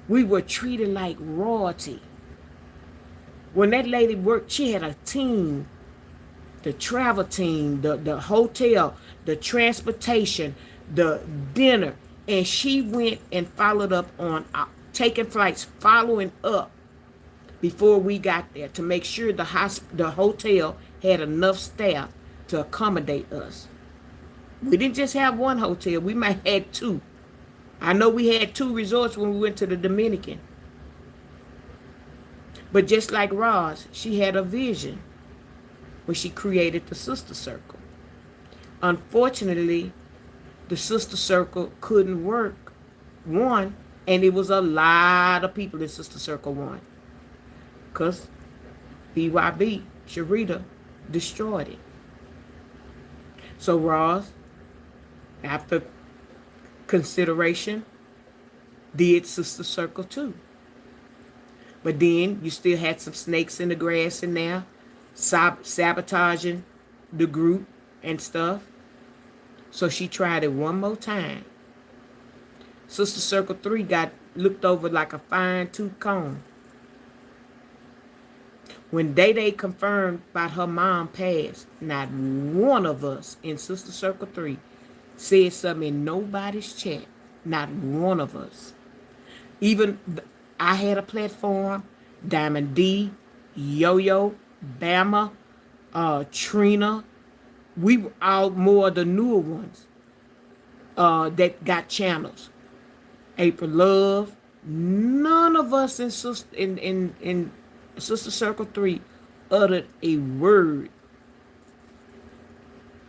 We were treated like royalty. When that lady worked, she had a team the travel team, the hotel, the transportation, the dinner. And she went and followed up on taking flights, following up before we got there to make sure the hotel had enough staff to accommodate us. We didn't just have one hotel, we might have had two. I know we had two resorts when we went to the Dominican. But just like Roz, she had a vision when she created the Sister Circle. Unfortunately, the Sister Circle couldn't work. One, and it was a lot of people in Sister Circle one. Because BYB, Sharita, destroyed it. So Roz, after consideration, did Sister Circle too. But then you still had some snakes in the grass in there, sabotaging the group and stuff. So she tried it one more time. Sister Circle 3 got looked over like a fine-tooth comb. When Day confirmed about her mom passed, not one of us in Sister Circle 3 said something in nobody's chat. Not one of us. Even I had a platform, Diamond D, Yo-Yo, Bama, Trina. We were all more of the newer ones that got channels. April Love. None of us in Sister Circle 3 uttered a word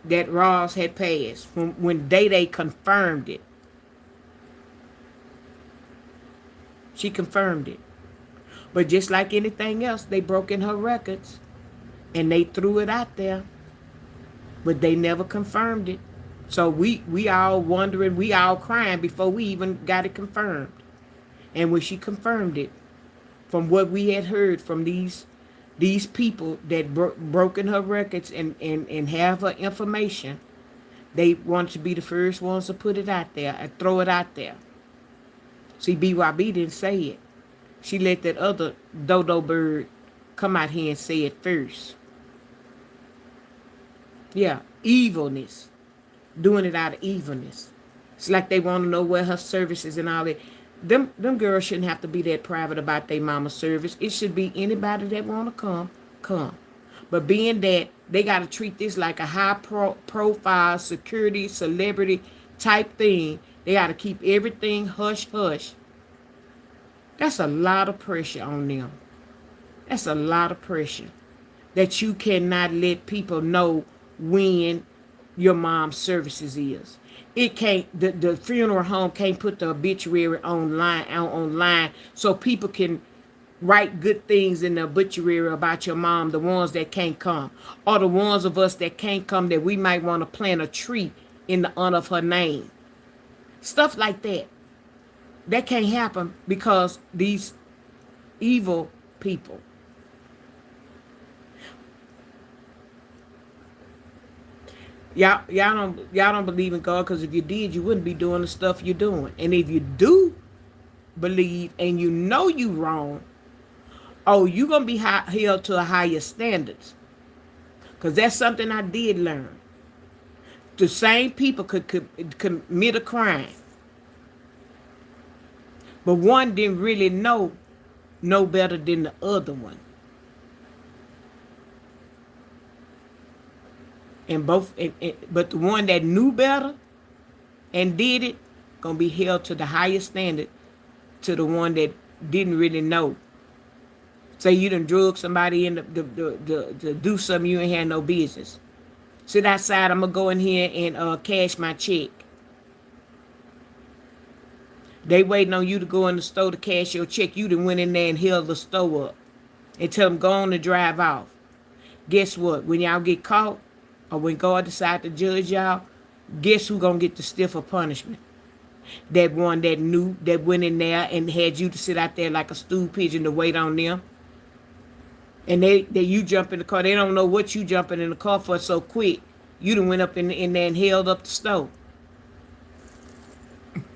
that Ross had passed when Day confirmed it. She confirmed it. But just like anything else, they broke in her records and they threw it out there. But they never confirmed it. So we all wondering, we all crying before we even got it confirmed. And when she confirmed it, from what we had heard from these people that broken her records and have her information, they wanted to be the first ones to put it out there and throw it out there. See, BYB didn't say it. She let that other dodo bird come out here and say it first. Yeah, evilness. Doing it out of evilness. It's like they want to know where her services and all that. Them girls shouldn't have to be that private about their mama's service. It should be anybody that want to come. But being that they got to treat this like a high profile security celebrity type thing, they got to keep everything hush hush. That's a lot of pressure on them. That's a lot of pressure that you cannot let people know when your mom's services is. It can't, the funeral home can't put the obituary online so people can write good things in the obituary about your mom, the ones that can't come, or the ones of us that can't come that we might want to plant a tree in the honor of her name. Stuff like that. That can't happen because these evil people. Y'all don't believe in God, because if you did, you wouldn't be doing the stuff you're doing. And if you do believe and you know you wrong, oh, you're going to be held to a higher standards. Because that's something I did learn. The same people could commit a crime. But one didn't really know no better than the other one. And but the one that knew better and did it, gonna be held to the highest standard to the one that didn't really know. Say you done drug somebody in to do something you ain't had no business. Sit outside, I'm gonna go in here and cash my check. They waiting on you to go in the store to cash your check. You done went in there and held the store up and tell them go on and drive off. Guess what? When y'all get caught, or when God decide to judge y'all, guess who gonna get the stiffer punishment? That one that knew, that went in there and had you to sit out there like a stool pigeon to wait on them. And they you jump in the car. They don't know what you jumping in the car for so quick. You done went up in there and held up the stove.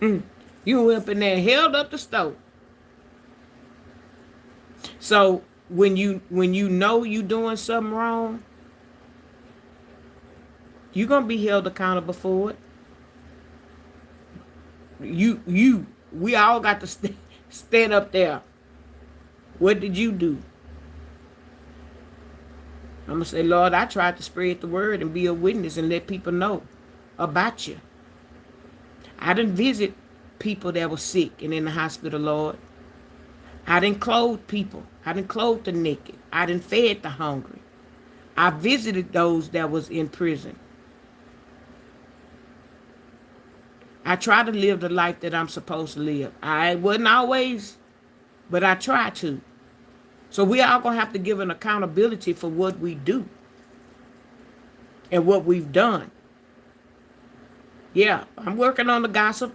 You went up in there and held up the stove. So when you know you doing something wrong, You're going to be held accountable for it. We all got to stand up there. What did you do? I'm going to say, Lord, I tried to spread the word and be a witness and let people know about you. I didn't visit people that were sick and in the hospital, Lord. I didn't clothe people. I didn't clothe the naked. I didn't feed the hungry. I visited those that was in prison. I try to live the life that I'm supposed to live. I wasn't always, but I try to. So we all going to have to give an accountability for what we do and what we've done. Yeah, I'm working on the gossip,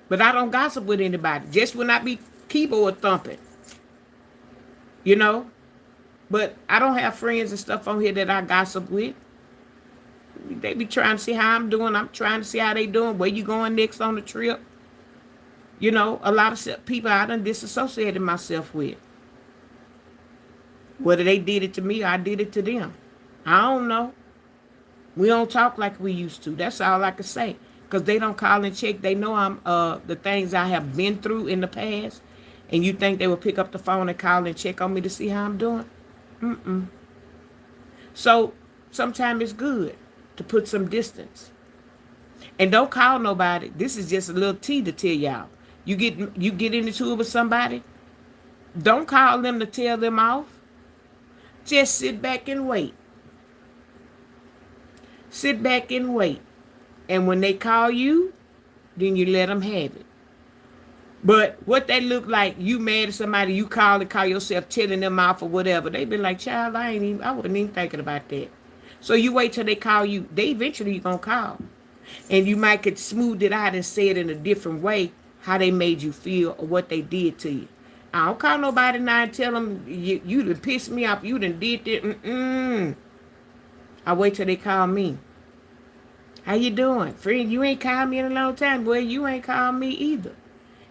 but I don't gossip with anybody. Just when I be keyboard thumping, you know. But I don't have friends and stuff on here that I gossip with. They be trying to see how I'm doing. I'm trying to see how they doing. Where you going next on the trip? You know, a lot of people I done disassociated myself with. Whether they did it to me or I did it to them. I don't know. We don't talk like we used to. That's all I can say. Because they don't call and check. They know I'm the things I have been through in the past. And you think they will pick up the phone and call and check on me to see how I'm doing? Mm-mm. So sometimes it's good to put some distance. And don't call nobody. This is just a little tea to tell y'all. You get into it with somebody. Don't call them to tell them off. Just sit back and wait. Sit back and wait. And when they call you, then you let them have it. But what they look like, you mad at somebody, you call yourself telling them off or whatever. They be like, child, I wasn't even thinking about that. So you wait till they call you. They eventually gonna call. And you might get smooth it out and say it in a different way, how they made you feel or what they did to you. I don't call nobody now and tell them, you done pissed me off, you done did that. I wait till they call me. How you doing? Friend, you ain't called me in a long time. Well, you ain't called me either.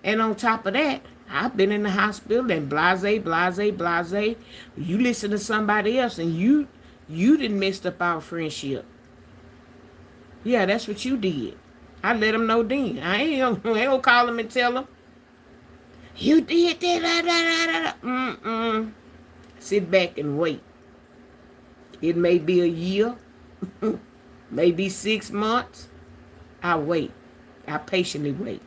And on top of that, I've been in the hospital and blase. You listen to somebody else and you didn't mess up our friendship. Yeah, that's what you did. I let them know then. I ain't gonna call them and tell them, you did that. Sit back and wait. It may be a year, maybe 6 months. I wait. I patiently wait.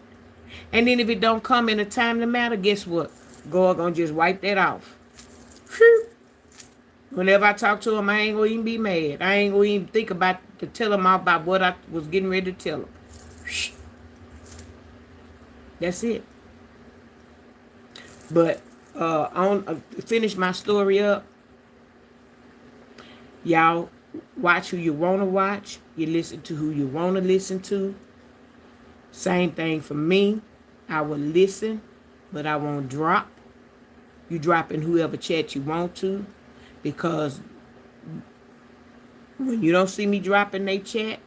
And then if it don't come in a timely manner, guess what? God gonna just wipe that off. Whew. Whenever I talk to him, I ain't gonna even be mad. I ain't gonna even think about to tell him about what I was getting ready to tell him. That's it. But finish my story up. Y'all watch who you want to watch. You listen to who you want to listen to. Same thing for me. I will listen, but I won't drop. You drop in whoever chat you want to. Because when you don't see me dropping their chat,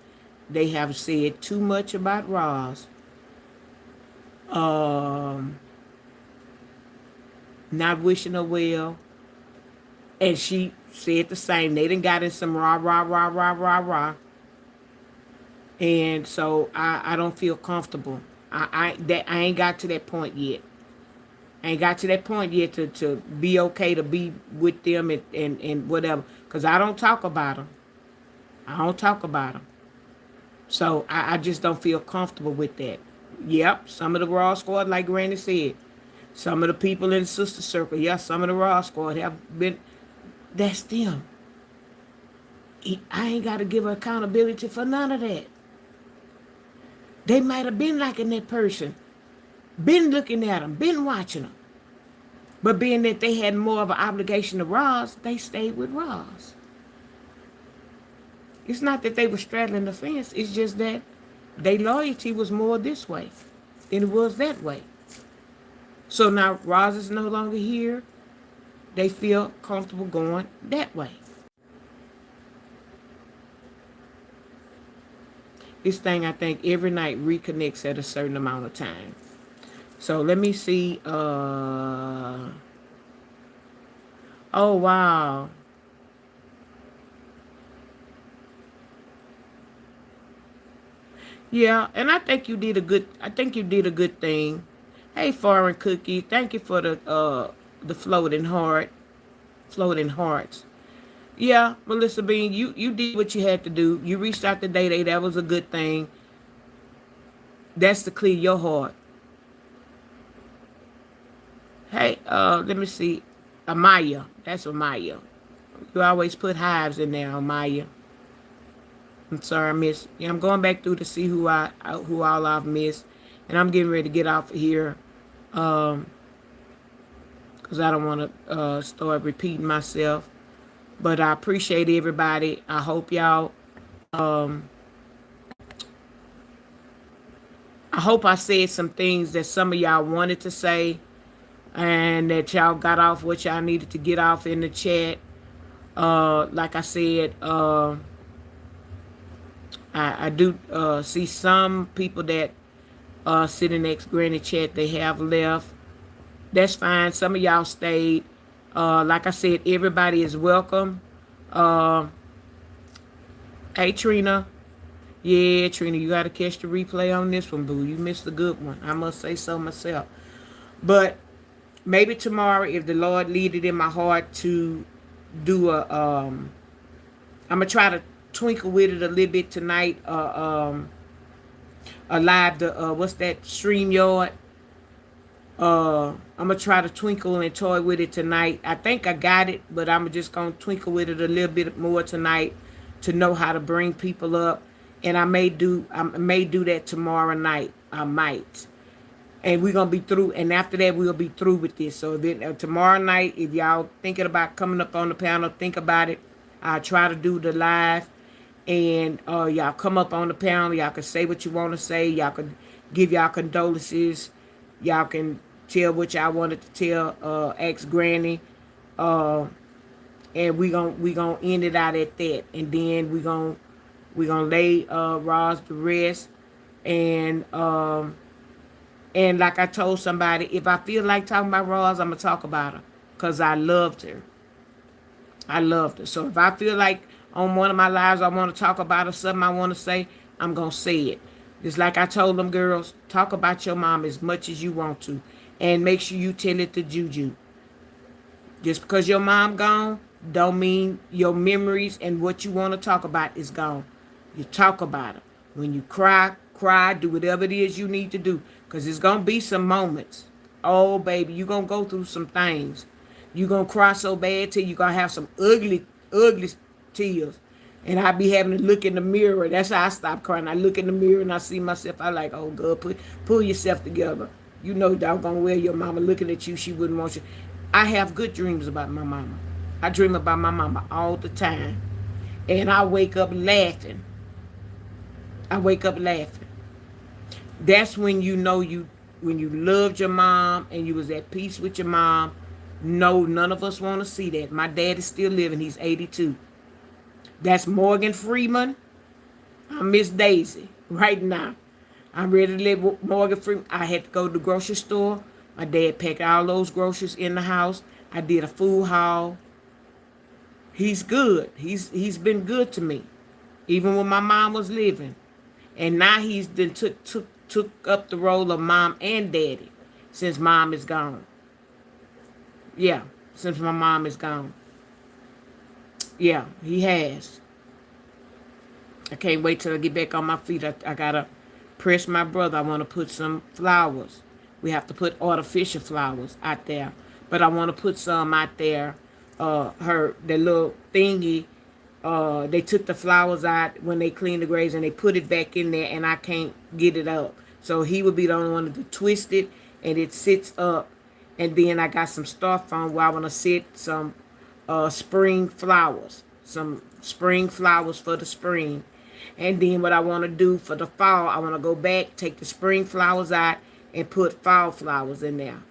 they have said too much about Roz. Not wishing her well. And she said the same. They done got in some rah. And so I don't feel comfortable. I ain't got to that point yet. I ain't got to that point yet to be okay to be with them and whatever. Because I don't talk about them. I don't talk about them. So I just don't feel comfortable with that. Yep, some of the Raw Squad, like Granny said. Some of the people in the sister circle, yes, some of the Raw Squad have been, that's them. I ain't got to give accountability for none of that. They might have been liking that person, been looking at them, been watching them. But being that they had more of an obligation to Roz, they stayed with Roz. It's not that they were straddling the fence. It's just that their loyalty was more this way than it was that way. So now Roz is no longer here. They feel comfortable going that way. This thing, I think, every night reconnects at a certain amount of time. So let me see. Oh, wow. Yeah, and I think you did a good thing. Hey, Foreign Cookie, thank you for the floating hearts. Yeah, Melissa Bean, you did what you had to do. You reached out to Day Day. That was a good thing. That's to clear your heart. Hey, let me see. Amaya. That's Amaya. You always put hives in there, Amaya. I'm sorry, I missed. Yeah, I'm going back through to see who all I've missed, and I'm getting ready to get off of here, because I don't want to start repeating myself. But I appreciate everybody. I hope y'all. Um, I hope I said some things that some of y'all wanted to say, and that y'all got off what y'all needed to get off in the chat. Like I said, I do see some people that sitting next Granny chat they have left. That's fine. Some of y'all stayed. Like I said, everybody is welcome. Uh, hey Trina. Yeah, Trina, you gotta catch the replay on this one, boo. You missed a good one. I must say so myself. But maybe tomorrow, if the Lord lead it in my heart to do I'm gonna try to twinkle with it a little bit tonight. A live the what's that StreamYard? I'm gonna try to twinkle and toy with it tonight. I think I got it, but I'm just gonna twinkle with it a little bit more tonight to know how to bring people up. And I may do that tomorrow night. I might. And we're gonna be through. And after that, we'll be through with this. So then tomorrow night, if y'all thinking about coming up on the panel, think about it. I'll try to do the live, and y'all come up on the panel. Y'all can say what you want to say. Y'all can give y'all condolences. Y'all can tell what y'all wanted to tell ex Granny, uh, and we gonna end it out at that. And then we gonna lay Roz to rest, and and like I told somebody, if I feel like talking about Roz, I'm gonna talk about her, cause I loved her. I loved her. So if I feel like on one of my lives I want to talk about her, something I want to say, I'm going to say it. Just like I told them girls, talk about your mom as much as you want to. And make sure you tell it to Juju. Just because your mom gone, don't mean your memories and what you want to talk about is gone. You talk about it. When you cry, do whatever it is you need to do. Because there's going to be some moments. Oh, baby, you're going to go through some things. You're going to cry so bad till you're going to have some ugly, ugly tears. And I be having to look in the mirror. That's how I stop crying. I look in the mirror and I see myself. I like, oh, God, pull yourself together. You know, doggone well your mama looking at you. She wouldn't want you. I have good dreams about my mama. I dream about my mama all the time. And I wake up laughing. I wake up laughing. That's when you know when you loved your mom and you was at peace with your mom. No, none of us want to see that. My dad is still living. He's 82. That's Morgan Freeman. I'm Miss Daisy right now. I'm ready to live with Morgan Freeman. I had to go to the grocery store. My dad packed all those groceries in the house. I did a food haul. He's good. He's been good to me, even when my mom was living. And now he's then took up the role of mom and daddy since mom is gone. Yeah, since my mom is gone. Yeah, he has. I can't wait till I get back on my feet. I gotta press my brother. I want to put some flowers. We have to put artificial flowers out there, but I want to put some out there. The little thingy. They took the flowers out when they cleaned the graves and they put it back in there, and I can't get it up. So he would be the only one to twist it, and it sits up. And then I got some styrofoam where I want to set some spring flowers, some spring flowers for the spring. And then what I want to do for the fall, I want to go back, take the spring flowers out, and put fall flowers in there.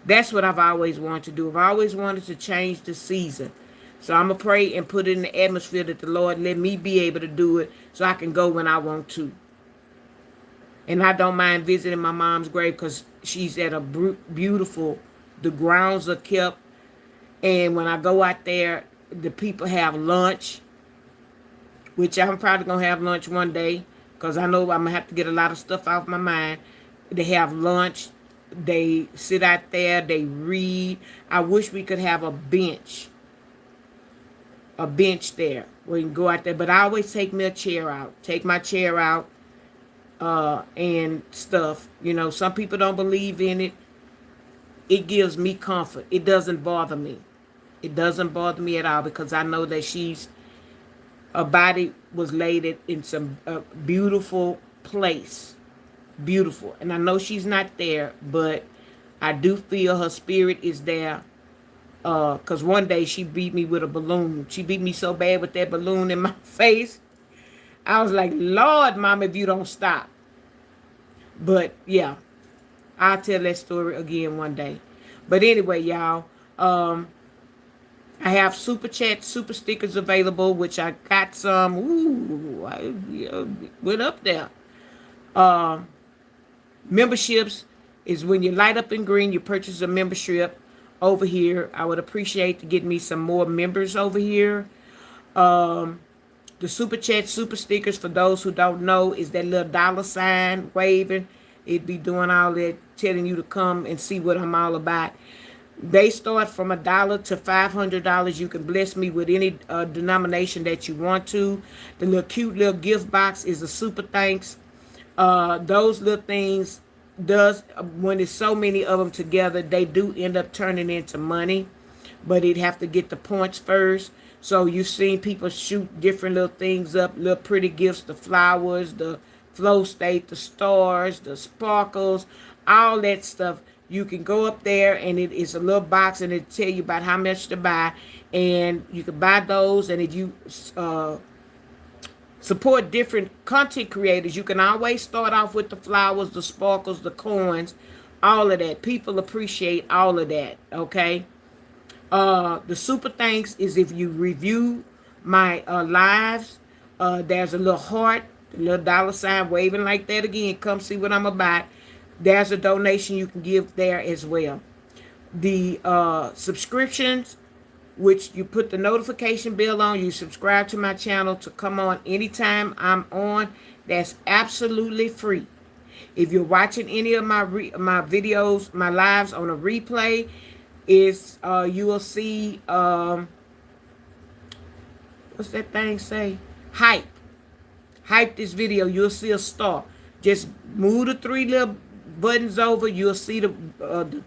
That's what I've always wanted to do. I've always wanted to change the season. So I'm going to pray and put it in the atmosphere that the Lord let me be able to do it so I can go when I want to. And I don't mind visiting my mom's grave because she's at a beautiful, the grounds are kept. And when I go out there, the people have lunch, which I'm probably going to have lunch one day. because I know I'm going to have to get a lot of stuff off my mind. They have lunch. They sit out there. They read. I wish we could have a bench there where you can go out there. But I always take me a chair out. Take my chair out and stuff. You know, some people don't believe in it. It gives me comfort. It doesn't bother me. It doesn't bother me at all because I know that her body was laid in some beautiful place. Beautiful. And I know she's not there, but I do feel her spirit is there. Because one day she beat me with a balloon. She beat me so bad with that balloon in my face. I was like, Lord, Mom, if you don't stop. But yeah, I'll tell that story again one day. But anyway, y'all, I have super chat, super stickers available, which I got some. Ooh, I went up there. Memberships is when you light up in green, you purchase a membership over here. I would appreciate to get me some more members over here. The super chat, super stickers, for those who don't know, is that little dollar sign waving. It'd be doing all that, telling you to come and see what I'm all about. They start from $1 to $500. You can bless me with any denomination that you want to. The little cute little gift box is a super thanks. Those little things when there's so many of them together, they do end up turning into money, but it'd have to get the points first. So you've seen people shoot different little things up, little pretty gifts, the flowers, the flow state, the stars, the sparkles, all that stuff. You can go up there and it is a little box and it'll tell you about how much to buy. And you can buy those, and if you support different content creators, you can always start off with the flowers, the sparkles, the coins, all of that. People appreciate all of that, okay? The super thanks is if you review my lives. There's a little heart, a little dollar sign waving like that again. Come see what I'm about. There's a donation you can give there as well. The subscriptions, which you put the notification bell on, you subscribe to my channel to come on anytime I'm on. That's absolutely free. If you're watching any of my videos, my lives on a replay, you will see what's that thing say? Hype this video. You'll see a star. Just move the 3 little buttons over. You'll see the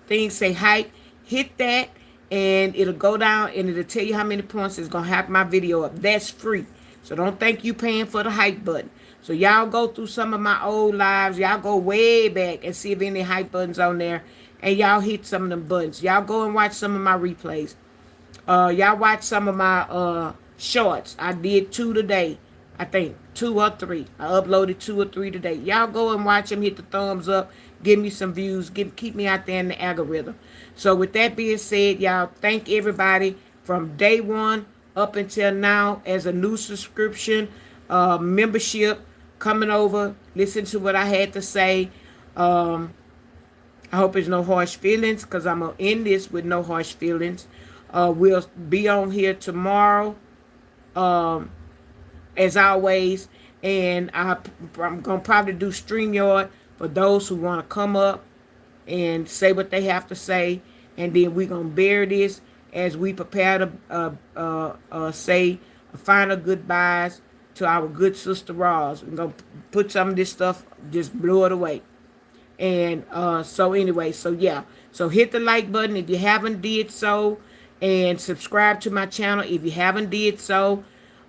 thing say hype. Hit that, and it'll go down, and it'll tell you how many points it's going to have my video up. That's free. So don't think you paying for the hype button. So y'all go through some of my old lives. Y'all go way back and see if any hype buttons on there. And y'all hit some of them buttons. Y'all go and watch some of my replays. Y'all watch some of my shorts. I did 2 today. I think 2 or 3. I uploaded 2 or 3 today. Y'all go and watch them. Hit the thumbs up. Give me some views. Keep me out there in the algorithm. So with that being said, y'all, thank everybody from day one up until now as a new subscription, membership, coming over, listen to what I had to say. I hope there's no harsh feelings, because I'm going to end this with no harsh feelings. We'll be on here tomorrow, as always. And I'm going to probably do StreamYard for those who want to come up and say what they have to say. And then we're going to bear this as we prepare to say final goodbyes to our good sister Roz. We're going to put some of this stuff, just blow it away. And so anyway, so yeah. So hit the like button if you haven't did so. And subscribe to my channel if you haven't did so.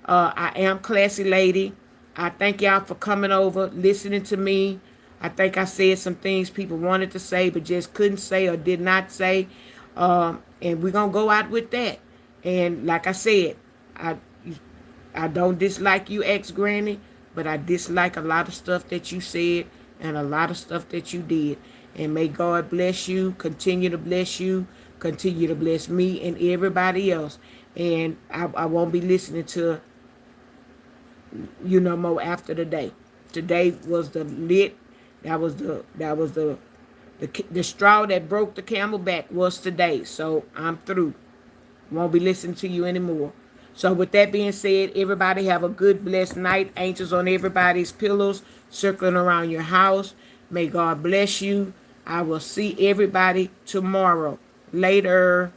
I am Classy Lady. I thank y'all for coming over, listening to me. I think I said some things people wanted to say but just couldn't say or did not say. And we're going to go out with that. And like I said, I don't dislike you, ex-granny, but I dislike a lot of stuff that you said and a lot of stuff that you did. And may God bless you, continue to bless you, continue to bless me and everybody else. And I won't be listening to no more after today. Today was the lit. That was the straw that broke the camel back was today. So I'm through. Won't be listening to you anymore. So with that being said, everybody have a good, blessed night. Angels on everybody's pillows, circling around your house. May God bless you. I will see everybody tomorrow. Later.